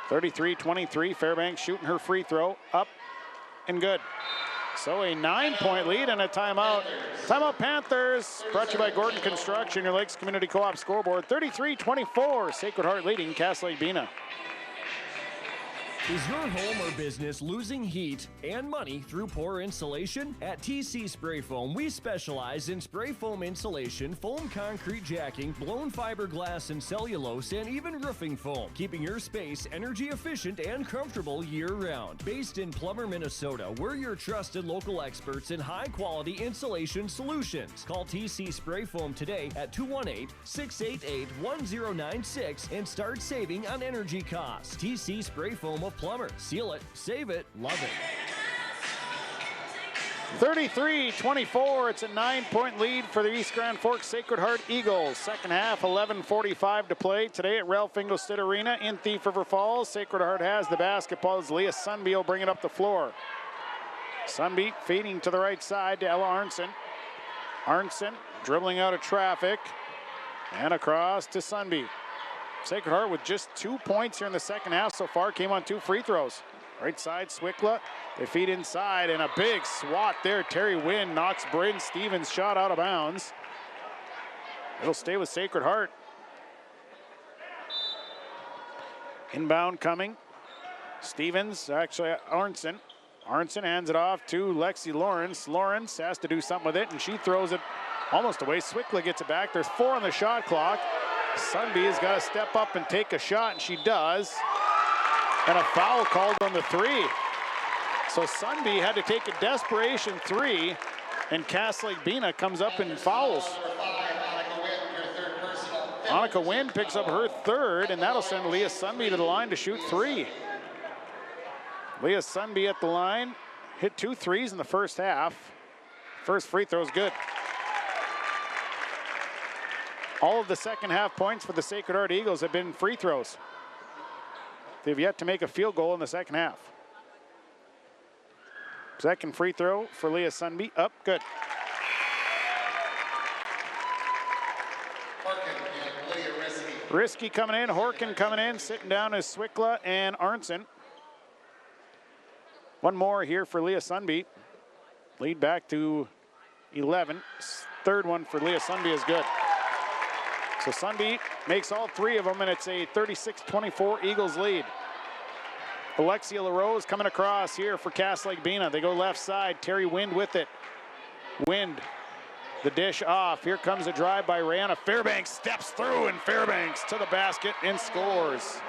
33-23, Fairbanks shooting her free throw, up and good. So a 9-point lead and a timeout. Timeout Panthers, brought to you by Gordon Construction, your Lakes Community Co-op scoreboard. 33-24, Sacred Heart leading Cass Lake BENA. Is your home or business losing heat and money through poor insulation? At TC Spray Foam, we specialize in spray foam insulation, foam concrete jacking, blown fiberglass and cellulose, and even roofing foam, keeping your space energy efficient and comfortable year-round. Based in Plummer, Minnesota, we're your trusted local experts in high-quality insulation solutions. Call TC Spray Foam today at 218-688-1096 and start saving on energy costs. TC Spray Foam of Plumber. Seal it, save it, love it. 33-24, it's a 9-point lead for the East Grand Forks Sacred Heart Eagles. Second half, 11:45 to play today at Ralph Engelstad Arena in Thief River Falls. Sacred Heart has the basketball as Leah Sunby will bring it up the floor. Sunby feeding to the right side to Ella Arnson. Arnson dribbling out of traffic and across to Sunby. Sacred Heart with just 2 points here in the second half so far, came on 2 free throws. Right side, Swickla. They feed inside, and a big swat there. Terry Wynn knocks Bryn Stevens' shot out of bounds. It'll stay with Sacred Heart. Inbound coming. Stevens, actually Arnson. Arnson hands it off to Lexi Lawrence. Lawrence has to do something with it, and she throws it almost away. Swickla gets it back. There's 4 on the shot clock. Sunby has got to step up and take a shot, and she does. And a foul called on the 3. So Sunby had to take a desperation 3, and Cass Lake BENA comes up and fouls. Annika Wynn picks up her 3rd, and that'll send Leah Sunby to the line to shoot 3. Leah Sunby at the line, hit 2 threes in the first half. First free throw is good. All of the second half points for the Sacred Heart Eagles have been free throws. They've yet to make a field goal in the second half. Second free throw for Leah Sunby, up, good. Risky coming in, Horkin coming in, sitting down is Swickla and Arnson. One more here for Leah Sunby. Lead back to 11. 3rd one for Leah Sunby is good. So Sunby makes all 3 of them, and it's a 36-24 Eagles lead. Alexia LaRose coming across here for Cass Lake BENA. They go left side. Terry Wind with it. Wind, the dish off. Here comes a drive by Rihanna Fairbanks. Steps through, and Fairbanks to the basket and scores.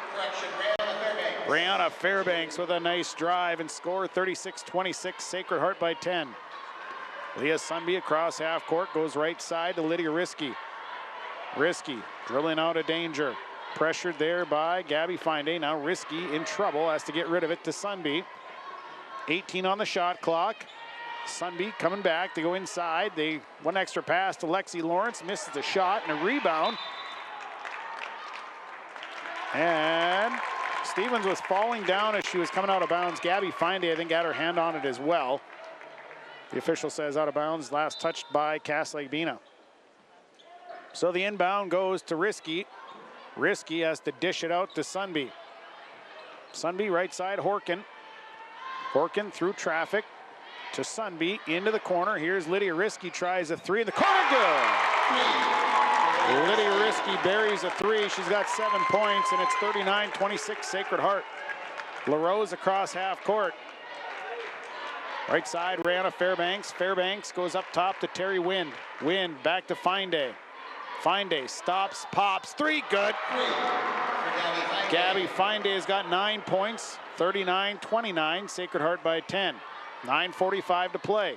Rihanna Fairbanks with a nice drive and score. 36-26, Sacred Heart by 10. Leah Sunby across half court, goes right side to Lydia Risky. Risky drilling out of danger. Pressured there by Gabby Finde. Now Risky in trouble, has to get rid of it to Sunby. 18 on the shot clock. Sunby coming back, they go inside. They one extra pass to Lexi Lawrence, misses the shot and a rebound. And Stevens was falling down as she was coming out of bounds. Gabby Finde, I think, got her hand on it as well. The official says out of bounds, last touched by Cass Lake BENA. So the inbound goes to Risky. Risky has to dish it out to Sunby. Sunby right side, Horkin. Horkin through traffic to Sunby into the corner. Here's Lydia Risky, tries a 3 in the corner, good. Lydia Risky buries a 3. She's got 7 points, and it's 39-26 Sacred Heart. LaRose across half court. Right side, Rihanna Fairbanks. Fairbanks goes up top to Terry Wind. Wind back to Finde. Finde stops, pops, 3, good. Gabby Finde has got 9 points, 39-29, Sacred Heart by 10. 9:45 to play.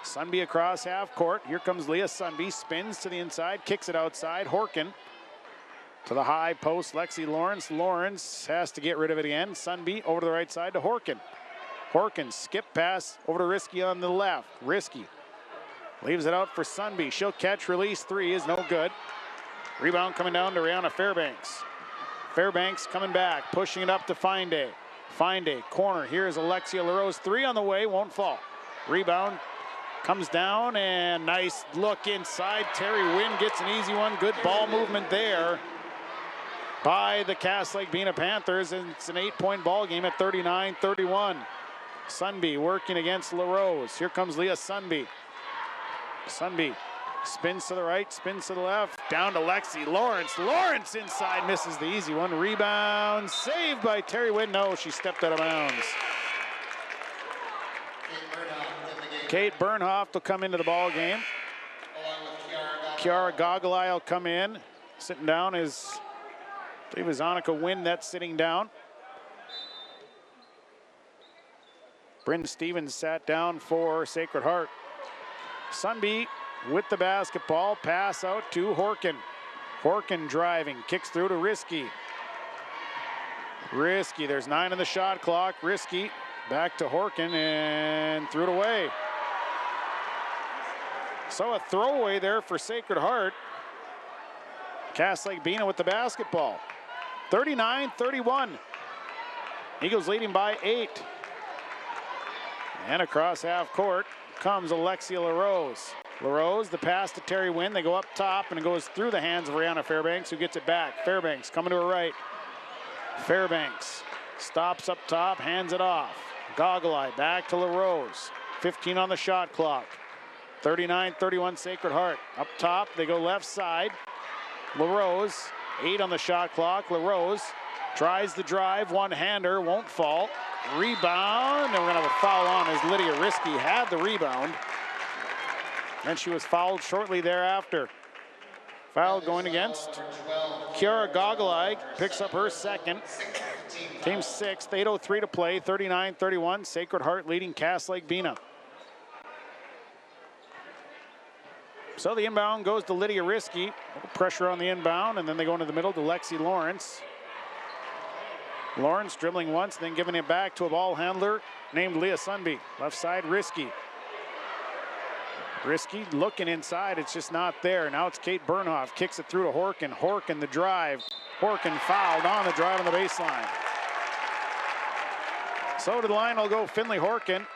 Sunby across half court. Here comes Leah Sunby, spins to the inside, kicks it outside. Horkin to the high post, Lexi Lawrence. Lawrence has to get rid of it again. Sunby over to the right side to Horkin. Horkin skip pass over to Risky on the left. Risky leaves it out for Sunby. She'll catch, release 3 is no good. Rebound coming down to Rihanna Fairbanks. Fairbanks coming back, pushing it up to Finde. Finde, corner, here's Alexia LaRose. 3 on the way, won't fall. Rebound Comes down and nice look inside. Terry Wynn gets an easy one. Good ball movement there by the Cass Lake BENA Panthers, and it's an 8-point ball game at 39-31. Sunby working against LaRose. Here comes Leah Sunby. Sunby spins to the right, spins to the left, down to Lexi Lawrence. Lawrence inside, misses the easy one. Rebound, saved by Terry Wynn. No, she stepped out of bounds. Kate Bernhoff will come into the ball game. Kiara Gogolai will come in. Sitting down is, I believe, is Annika Wynn that's sitting down. Bryn Stevens sat down for Sacred Heart. Sunby with the basketball, pass out to Horkin. Horkin driving, kicks through to Risky. Risky, there's 9 on the shot clock. Risky back to Horkin and threw it away. So a throwaway there for Sacred Heart. Cass Lake BENA with the basketball. 39-31. Eagles leading by 8. And across half court comes Alexia LaRose. LaRose, the pass to Terry Wynn. They go up top and it goes through the hands of Rihanna Fairbanks, who gets it back. Fairbanks coming to her right. Fairbanks stops up top, hands it off. Gogolai back to LaRose. 15 on the shot clock. 39-31 Sacred Heart. Up top, they go left side. LaRose, 8 on the shot clock. LaRose tries the drive, one-hander, won't fall. Rebound, and we're gonna have a foul on as Lydia Risky had the rebound. And she was fouled shortly thereafter. Foul going against Kiara Gogolai, picks up her second. Team 6th, 8:03 to play, 39-31. Sacred Heart leading Cass Lake BENA. So the inbound goes to Lydia Risky. Pressure on the inbound, and then they go into the middle to Lexi Lawrence. Lawrence dribbling once, then giving it back to a ball handler named Leah Sunby. Left side, Risky. Risky looking inside, it's just not there. Now it's Kate Bernhoff, kicks it through to Horkin. Horkin the drive. Horkin fouled on the drive on the baseline. So to the line will go Finley Horkin.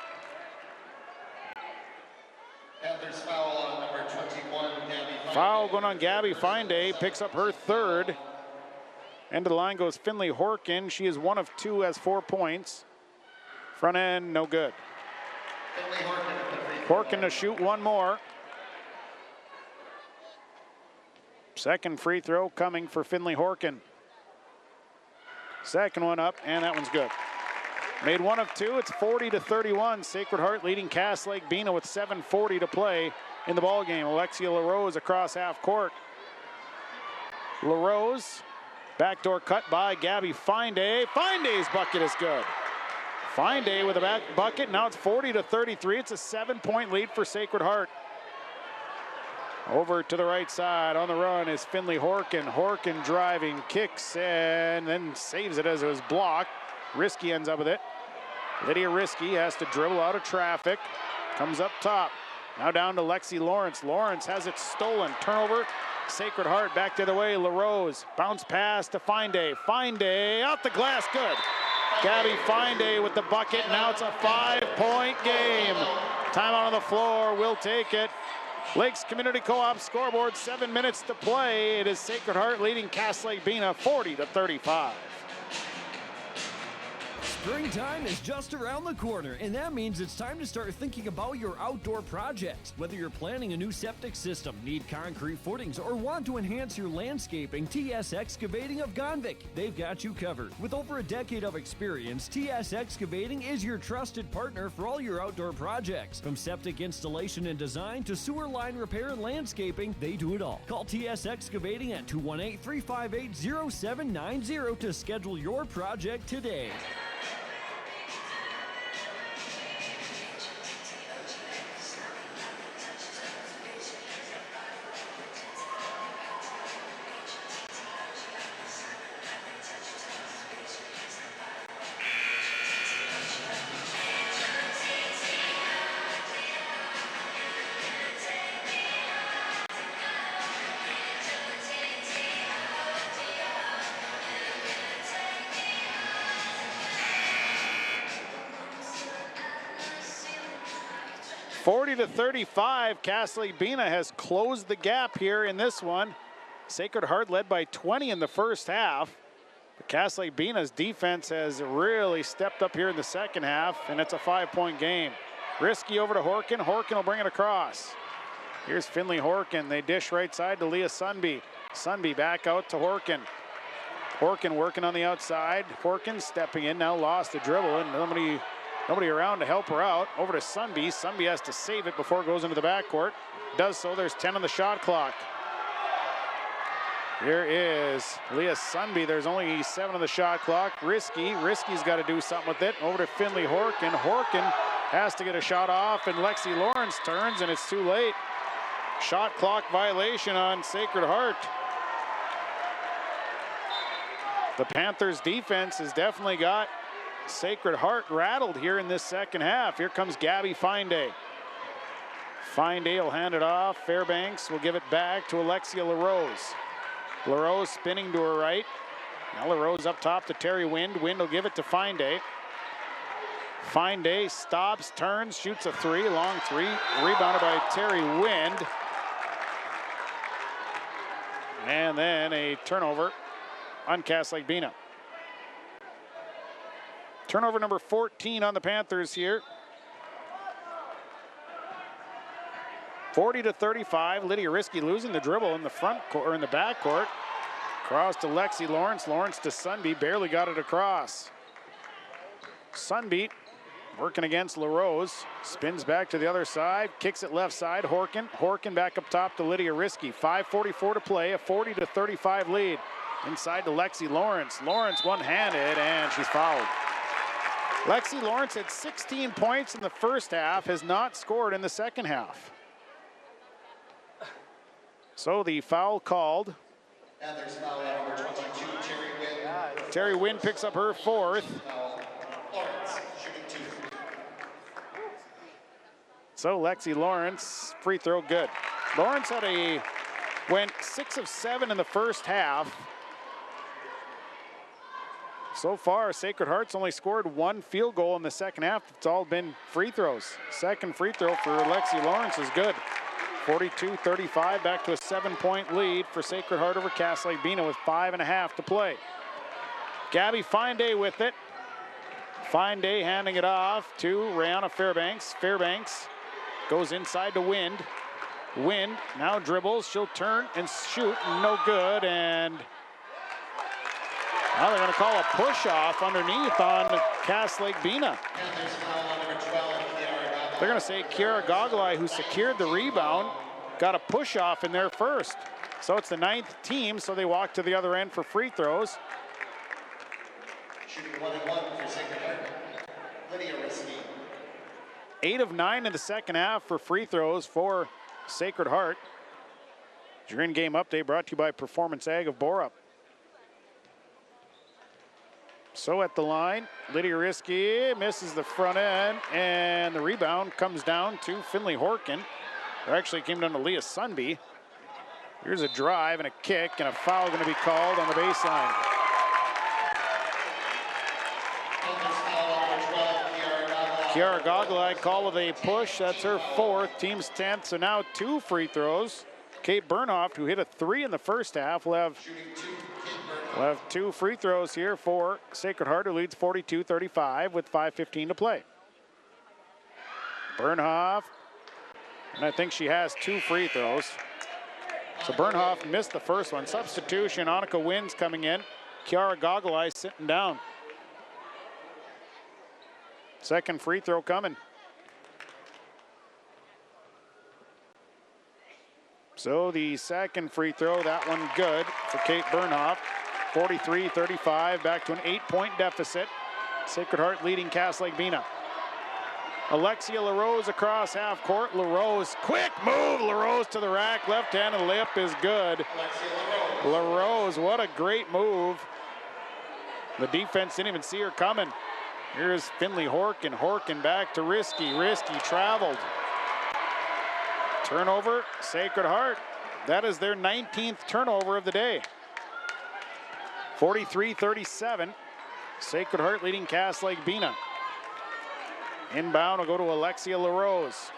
Panthers foul on number 21, Gabby. Foul going on Gabby Finday, picks up her third. End of the line goes Finley Horkin. She is 1 of 2, has 4 points. Front end, no good. Horkin to shoot one more. Second free throw coming for Finley Horkin. Second one up, and that one's good. Made 1 of 2, it's 40-31. Sacred Heart leading Cass Lake BENA with 7:40 to play in the ball game. Alexia LaRose across half court. LaRose, backdoor cut by Gabby Finday. Finday's bucket is good. Finday with a back bucket. Now it's 40-33. It's a 7-point lead for Sacred Heart. Over to the right side on the run is Finley Horkin. Horkin driving, kicks, and then saves it as it was blocked. Risky ends up with it. Lydia Risky has to dribble out of traffic. Comes up top. Now down to Lexi Lawrence. Lawrence has it stolen. Turnover. Sacred Heart back the other way. LaRose. Bounce pass to Finday. Finday out the glass. Good. Gabby Finday with the bucket. Now it's a 5-point game. Timeout on the floor. We'll take it. Lakes Community Co-op scoreboard. 7 minutes to play. It is Sacred Heart leading Cass Lake BENA 40-35. Springtime is just around the corner, and that means it's time to start thinking about your outdoor projects. Whether you're planning a new septic system, need concrete footings, or want to enhance your landscaping, TS Excavating of Gonvick, they've got you covered. With over a decade of experience, TS Excavating is your trusted partner for all your outdoor projects. From septic installation and design to sewer line repair and landscaping, they do it all. Call TS Excavating at 218-358-0790 to schedule your project today. 40-35, Cass Lake BENA has closed the gap here in this one. Sacred Heart led by 20 in the first half. But Cass Lake BENA's defense has really stepped up here in the second half, and it's a 5-point game. Risky over to Horkin. Horkin will bring it across. Here's Finley Horkin. They dish right side to Leah Sunby. Sunby back out to Horkin. Horkin working on the outside. Horkin stepping in, now lost the dribble, and nobody around to help her out. Over to Sunby. Sunby has to save it before it goes into the backcourt. Does so. There's 10 on the shot clock. Here is Leah Sunby. There's only 7 on the shot clock. Risky's got to do something with it. Over to Finley Horkin. Horkin has to get a shot off, and Lexi Lawrence turns, and it's too late. Shot clock violation on Sacred Heart. The Panthers defense has definitely got Sacred Heart rattled here in this second half. Here comes Gabby Finday. Finday will hand it off. Fairbanks will give it back to Alexia LaRose. LaRose spinning to her right. Now LaRose up top to Terry Wind. Wind will give it to Finday. Finday stops, turns, shoots a 3, long 3. Rebounded by Terry Wind. And then a turnover on Cass Lake BENA. Turnover number 14 on the Panthers here. 40-35. Lydia Risky losing the dribble in the front court, or in the back court. Cross to Lexi Lawrence. Lawrence to Sunby. Barely got it across. Sunby working against LaRose. Spins back to the other side. Kicks it left side. Horkin. Horkin back up top to Lydia Risky. 5:44 to play. A 40-35 lead. Inside to Lexi Lawrence. Lawrence one-handed, and she's fouled. Lexi Lawrence had 16 points in the first half. Has not scored in the second half. So the foul called. Panthers foul on number 22, Terry Wind. Terry Wind picks up her 4th. Lawrence, shooting 2. So Lexi Lawrence, free throw good. Lawrence went 6 of 7 in the first half. So far, Sacred Heart's only scored 1 field goal in the second half. It's all been free throws. Second free throw for Lexi Lawrence is good. 42-35, back to a 7-point lead for Sacred Heart over Cass Lake BENA with 5.5 to play. Gabby Finday with it. Finday handing it off to Rihanna Fairbanks. Fairbanks goes inside to Wind. Wind now dribbles. She'll turn and shoot. No good. And now they're going to call a push-off underneath on Cass Lake BENA. They're going to say Kiara Gogolai, who secured the rebound, got a push-off in there first. So it's the 9th team, so they walk to the other end for free throws. Shooting 1 and 1 for Sacred Heart. Lydia Risky. 8 of 9 in the second half for free throws for Sacred Heart. Your in-game update brought to you by Performance Ag of Borup. So at the line, Lydia Risky misses the front end, and the rebound comes down to Finley Horkin. Or actually came down to Leah Sunby. Here's a drive and a kick, and a foul going to be called on the baseline. Kiara Gogolai call with a push. That's her 4th, team's 10th. So now 2 free throws. Kate Bernhoft, who hit a 3 in the first half, will have 2 free throws here for Sacred Heart, who leads 42-35 with 5:15 to play. Bernhoft, and I think she has 2 free throws. So Bernhoft missed the first one. Substitution, Annika Wins coming in. Kiara Gogolai sitting down. Second free throw coming. So the second free throw, that one good for Kate Bernhoft. 43-35, back to an 8-point deficit. Sacred Heart leading Cass Lake BENA. Alexia LaRose across half court. LaRose, quick move. LaRose to the rack. Left-handed layup is good. LaRose, what a great move. The defense didn't even see her coming. Here's Finley Horkin. Horkin back to Risky. Risky traveled. Turnover, Sacred Heart. That is their 19th turnover of the day. 43-37. Sacred Heart leading Cass Lake BENA. Inbound will go to Alexia LaRose.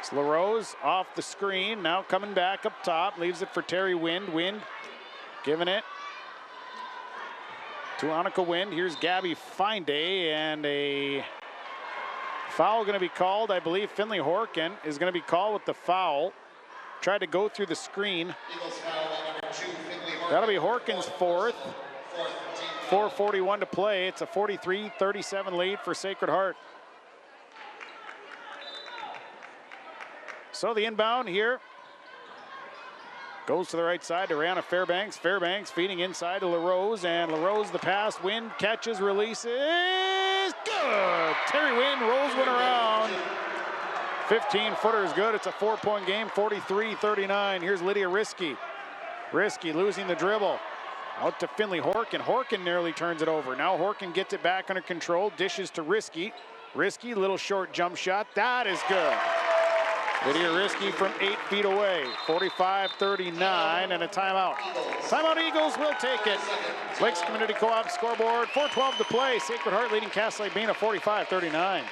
It's LaRose off the screen, now coming back up top, leaves it for Terry Wind. Wind giving it to Annika Wind. Here's Gabby Finday, and a foul going to be called. I believe Finley Horkin is going to be called with the foul. Tried to go through the screen. That'll be Horkin's fourth. 4:41 to play. It's a 43-37 lead for Sacred Heart. So the inbound here goes to the right side to Rihanna Fairbanks. Fairbanks feeding inside to LaRose, and LaRose the pass. Wind catches, releases. Good! Terry Wind rolls one around. 15-footer is good. It's a 4-point game, 43-39. Here's Lydia Risky. Risky losing the dribble. Out to Finley Horkin. Horkin nearly turns it over. Now Horkin gets it back under control. Dishes to Risky. Risky, little short jump shot. That is good. Lydia Risky from 8 feet away. 45-39 and a timeout. Timeout Eagles will take it. Lakes Community Co-op scoreboard. 4:12 to play. Sacred Heart leading Cass Lake BENA 45-39.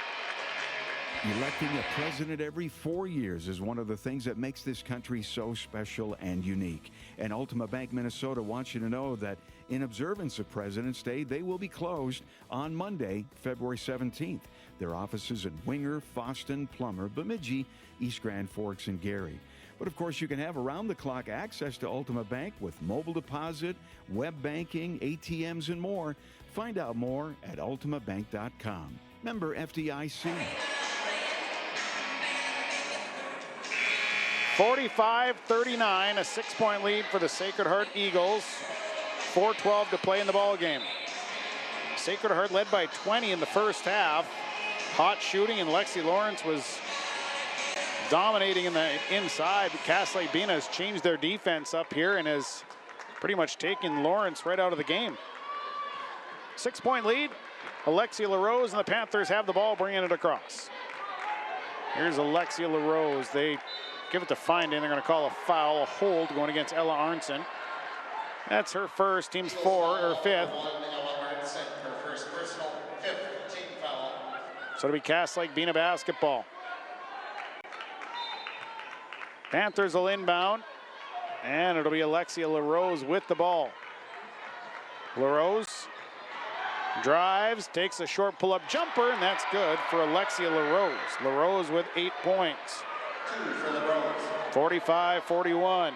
Electing a president every 4 years is one of the things that makes this country so special and unique. And Ultima Bank Minnesota wants you to know that in observance of President's Day, they will be closed on Monday, February 17th. Their offices in Winger, Foston, Plummer, Bemidji, East Grand Forks, and Gary. But of course, you can have around-the-clock access to Ultima Bank with mobile deposit, web banking, ATMs, and more. Find out more at ultimabank.com. Member FDIC. 45-39, a 6-point lead for the Sacred Heart Eagles. 4:12 to play in the ball game. Sacred Heart led by 20 in the first half. Hot shooting, and Lexi Lawrence was dominating in the inside. Cass Lake BENA has changed their defense up here and has pretty much taken Lawrence right out of the game. 6-point lead. Alexia LaRose and the Panthers have the ball, bringing it across. Here's Alexia LaRose. They give it to Finday. They're going to call a foul, a hold going against Ella Arnson. That's her first, team's fifth. So it'll be Cass Lake BENA basketball. Panthers will inbound, and it'll be Alexia LaRose with the ball. LaRose drives, takes a short pull-up jumper, and that's good for Alexia LaRose. LaRose with 8 points. 45-41.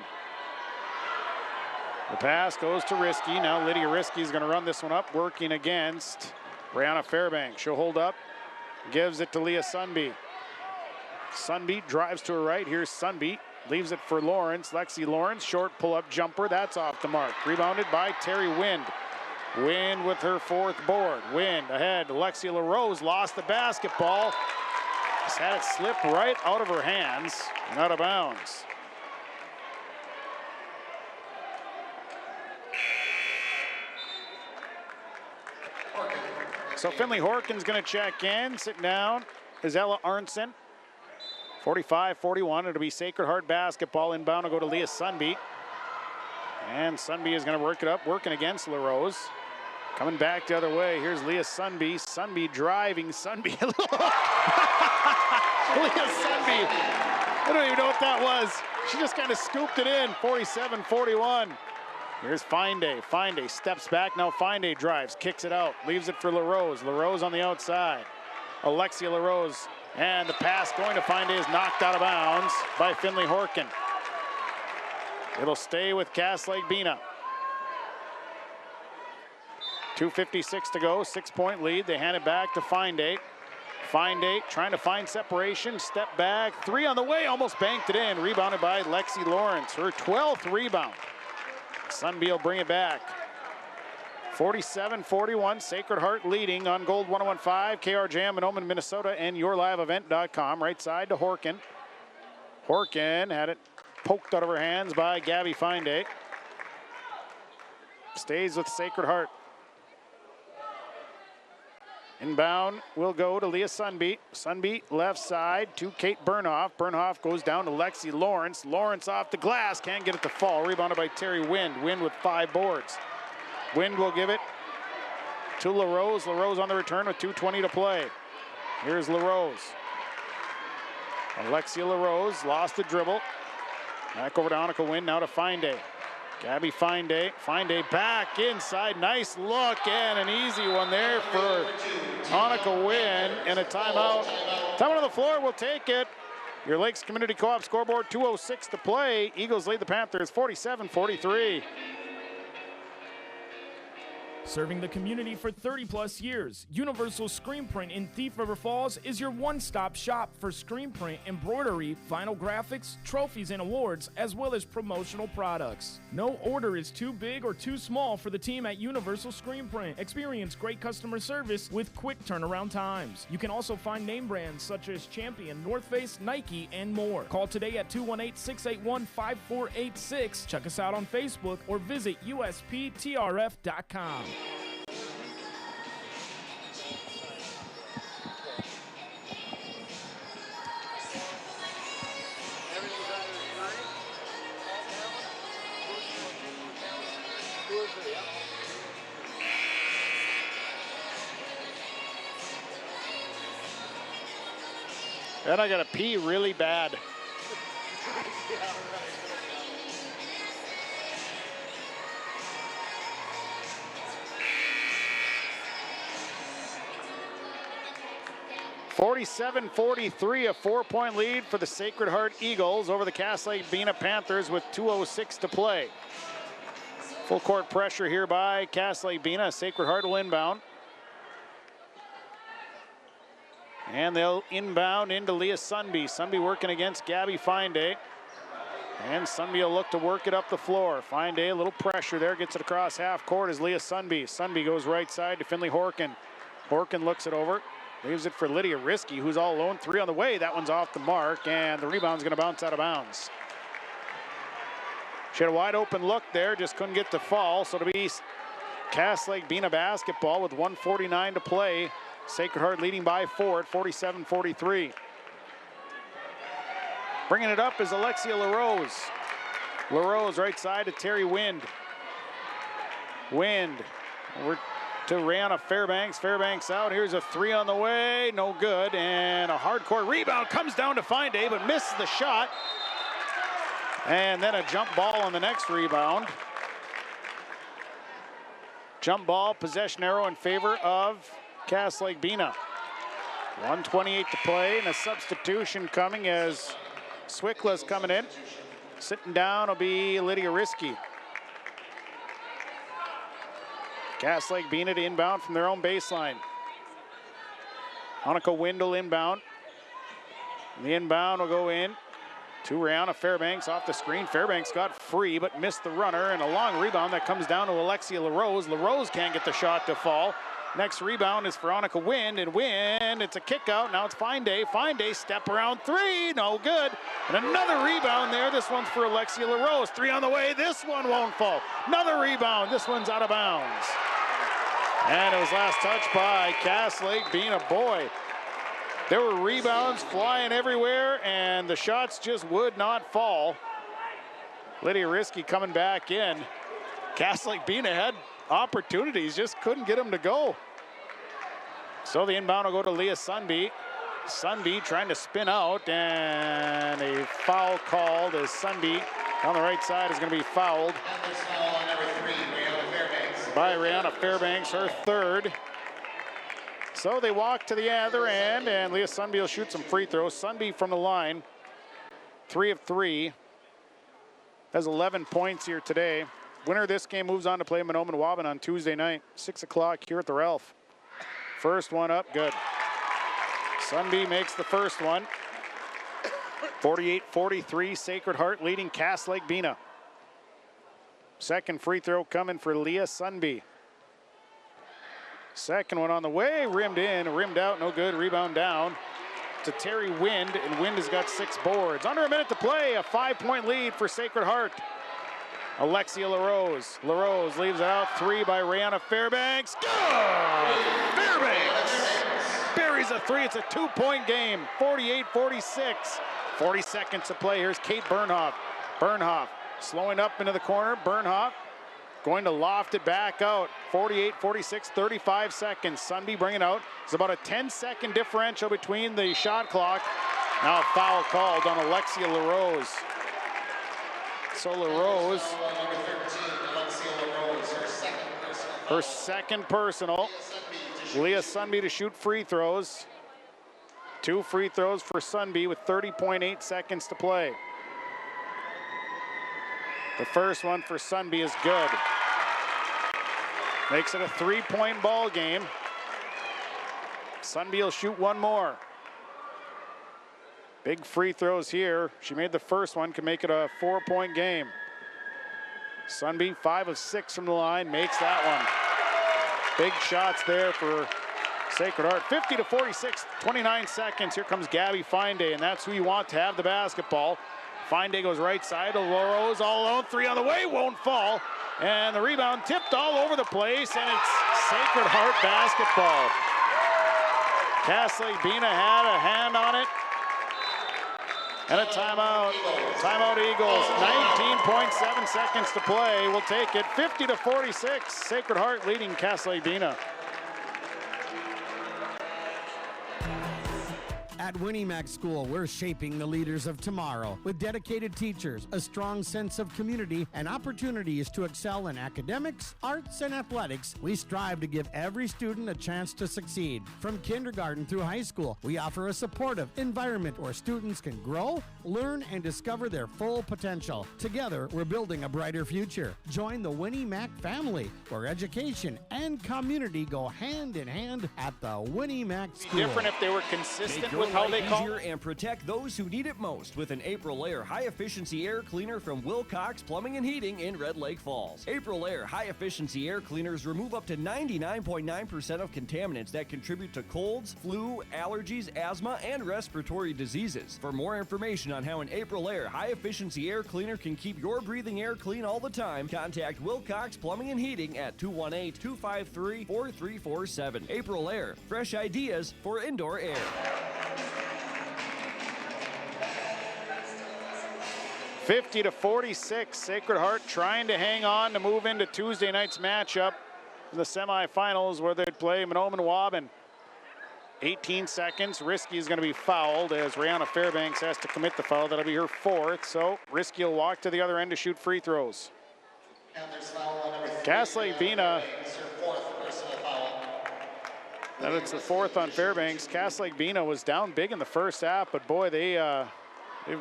The pass goes to Risky. Now Lydia Risky is going to run this one up, working against Brianna Fairbanks. She'll hold up, gives it to Leah Sunby. Sunby drives to her right. Here's Sunby, leaves it for Lawrence. Lexi Lawrence, short pull-up jumper. That's off the mark. Rebounded by Terry Wind. Wind with her 4th board. Wind ahead. Alexia LaRose lost the basketball. Just had it slip right out of her hands and out of bounds. So Finley Horkin's going to check in. Sit down is Ella Arnson. 45-41. It'll be Sacred Heart basketball. Inbound will go to Leah Sunby. And Sunby is going to work it up, working against LaRose. Coming back the other way. Here's Leah Sunby. Sunby driving. Sunby. Leah Sunby. I don't even know what that was. She just kind of scooped it in. 47-41. Here's Finday. Finday steps back. Now Finday drives. Kicks it out. Leaves it for LaRose. LaRose on the outside. Alexia LaRose. And the pass going to Finday is knocked out of bounds by Finley Horkin. It'll stay with Cass Lake BENA. 2:56 to go, 6-point lead. They hand it back to Finday. Finday trying to find separation, step back, 3 on the way, almost banked it in. Rebounded by Lexi Lawrence, her 12th rebound. Sunby will bring it back. 47-41, Sacred Heart leading on Gold 101.5, KRJM in Oman, Minnesota, and YourLiveEvent.com. Right side to Horkin. Horkin had it poked out of her hands by Gabby Finday. Stays with Sacred Heart. Inbound will go to Leah Sunby. Sunby left side to Kate Bernhoff. Bernhoff goes down to Lexi Lawrence. Lawrence off the glass, can't get it to fall. Rebounded by Terry Wind. Wind with 5 boards. Wind will give it to LaRose. LaRose on the return with 2:20 to play. Here's LaRose. Alexia LaRose lost the dribble. Back over to Annika Wynn, now to Fine-Day. Gabby Fine-Day back inside. Nice look and an easy one there for Annika Wynn. And a timeout. Timeout on the floor, we'll take it. Your Lakes Community Co-op scoreboard, 2:06 to play. Eagles lead the Panthers 47-43. Serving the community for 30-plus years, Universal Screen Print in Thief River Falls is your one-stop shop for screen print, embroidery, vinyl graphics, trophies and awards, as well as promotional products. No order is too big or too small for the team at Universal Screen Print. Experience great customer service with quick turnaround times. You can also find name brands such as Champion, North Face, Nike, and more. Call today at 218-681-5486. Check us out on Facebook or visit usptrf.com. And I gotta pee really bad. 47-43, a 4-point lead for the Sacred Heart Eagles over the Cass Lake BENA Panthers with 2:06 to play. Full court pressure here by Cass Lake BENA. Sacred Heart will inbound. And they'll inbound into Leah Sunby. Sunby working against Gabby Fine-Day. And Sunby will look to work it up the floor. Fine-Day, a little pressure there, gets it across half court as Leah Sunby. Sunby goes right side to Finley Horkin. Horkin looks it over. Leaves it for Lydia Risky, who's all alone. 3 on the way. That one's off the mark, and the rebound's going to bounce out of bounds. She had a wide open look there, just couldn't get to fall. So it'll be Cass Lake BENA basketball with 1:49 to play. Sacred Heart leading by 4 at 47-43. Bringing it up is Alexia LaRose. LaRose right side to Terry Wind. Wind over to Rihanna Fairbanks. Fairbanks out. Here's a 3 on the way. No good. And a hardcore rebound comes down to Fine-Day, but misses the shot. And then a jump ball on the next rebound. Jump ball, possession arrow in favor of Cass Lake BENA. 1:28 to play, and a substitution coming as Swickla's coming in. Sitting down will be Lydia Risky. Cass Lake BENA to inbound from their own baseline. Annika Windle inbound. And the inbound will go in to Rihanna Fairbanks off the screen. Fairbanks got free but missed the runner, and a long rebound that comes down to Alexia LaRose. LaRose can't get the shot to fall. Next rebound is for Annika Wind, and Wind, it's a kick out. Now it's Fine-Day. Fine-Day step around 3, no good. And another rebound there. This one's for Alexia LaRose. 3 on the way. This one won't fall. Another rebound. This one's out of bounds. And it was last touched by Cass Lake BENA. Boy, there were rebounds flying everywhere, and the shots just would not fall. Lydia Risky coming back in. Cass Lake BENA had opportunities, just couldn't get them to go. So the inbound will go to Leah Sunby. Sunby trying to spin out, and a foul called as Sunby on the right side is going to be fouled by Rihanna Fairbanks, her 3rd. So they walk to the other end, and Leah Sunby will shoot some free throws. Sunby from the line, 3 of 3. Has 11 points here today. Winner of this game moves on to play Mahnomen Waban on Tuesday night, 6 o'clock here at the Ralph. First one up, good. Sunby makes the first one. 48-43, Sacred Heart leading Cass Lake BENA. Second free throw coming for Leah Sunby. Second one on the way, rimmed in, rimmed out, no good. Rebound down to Terry Wind, and Wind has got 6 boards. Under a minute to play, a 5-point lead for Sacred Heart. Alexia LaRose. LaRose leaves it out. 3 by Rihanna Fairbanks. Good! Fairbanks buries a 3. It's a 2-point game. 48-46. 40 seconds to play. Here's Kate Bernhoff. Bernhoff slowing up into the corner. Bernhoff going to loft it back out. 48-46, 35 seconds. Sunby bringing out. It's about a 10-second differential between the shot clock Now a foul called on Alexia LaRose. So LaRose, her second personal. Leah Sunby to shoot free throws. 2 free throws for Sunby with 30.8 seconds to play. The first one for Sunby is good. Makes it a 3-point ball game. Sunby will shoot one more. Big free throws here. She made the first one, can make it a 4-point game. Sunby 5 of 6 from the line, makes that one. Big shots there for Sacred Heart. 50-46, 29 seconds. Here comes Gabby Finday, and that's who you want to have the basketball. Finday goes right side to LaRose, all alone. 3 on the way, won't fall. And the rebound tipped all over the place, and it's Sacred Heart basketball. Cass Lake-Bena had a hand on it. And a timeout. Timeout Eagles. 19.7 seconds to play. We'll take it. 50-46. Sacred Heart leading Cass Lake-Bena. At Winnie Mac School, we're shaping the leaders of tomorrow with dedicated teachers, a strong sense of community, and opportunities to excel in academics, arts, and athletics. We strive to give every student a chance to succeed. From kindergarten through high school, we offer a supportive environment where students can grow, learn, and discover their full potential. Together, we're building a brighter future. Join the Winnie Mac family, where education and community go hand in hand at the Winnie Mac School. Different if they were consistent with how they call and protect those who need it most with an April Air high-efficiency air cleaner from Wilcox Plumbing and Heating in Red Lake Falls. April Air high-efficiency air cleaners remove up to 99.9% of contaminants that contribute to colds, flu, allergies, asthma, and respiratory diseases. For more information on how an April Air high-efficiency air cleaner can keep your breathing air clean all the time, contact Wilcox Plumbing and Heating at 218-253-4347. April Air, fresh ideas for indoor air. 50-46, Sacred Heart trying to hang on to move into Tuesday night's matchup in the semifinals where they'd play Mahnomen-Waubun. 18 seconds, Risky is going to be fouled as Rihanna Fairbanks has to commit the foul. That'll be her 4th, so Risky will walk to the other end to shoot free throws. Cass Lake-Bena, that it's the 4th on Fairbanks. Cass Lake-Bena was down big in the first half, but boy, they've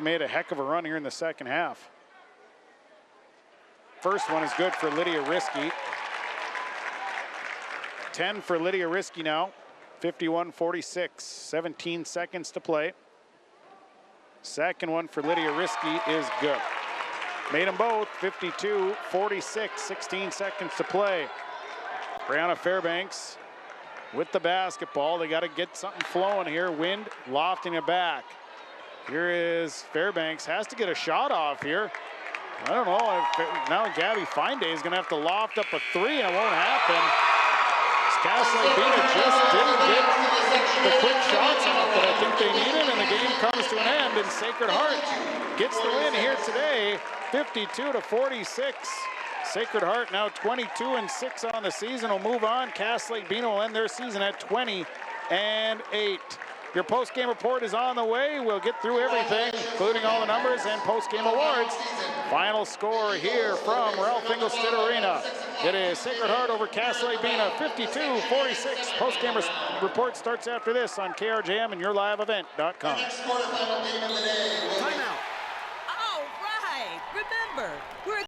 made a heck of a run here in the second half. First one is good for Lydia Risky. 10 for Lydia Risky now. 51-46, 17 seconds to play. Second one for Lydia Risky is good. Made them both, 52-46, 16 seconds to play. Brianna Fairbanks with the basketball. They got to get something flowing here. Wind lofting it back. Here is Fairbanks, has to get a shot off here. I don't know, now Gabby Finday is gonna have to loft up a 3 and it won't happen. Cass Lake-Bena just didn't get the quick shots off that I think they needed, and the game comes to an end, and Sacred Heart gets the win here today, 52-46. Sacred Heart now 22-6 on the season, will move on. Cass Lake-Bena will end their season at 20-8. Your post-game report is on the way. We'll get through everything, including all the numbers and post-game awards. Final score here from Ralph Engelstad Arena. It is Sacred Heart over Cass Lake-Bena, 52-46. Post-game report starts after this on KRJM and YourLiveEvent.com. Timeout. All right. Remember, we're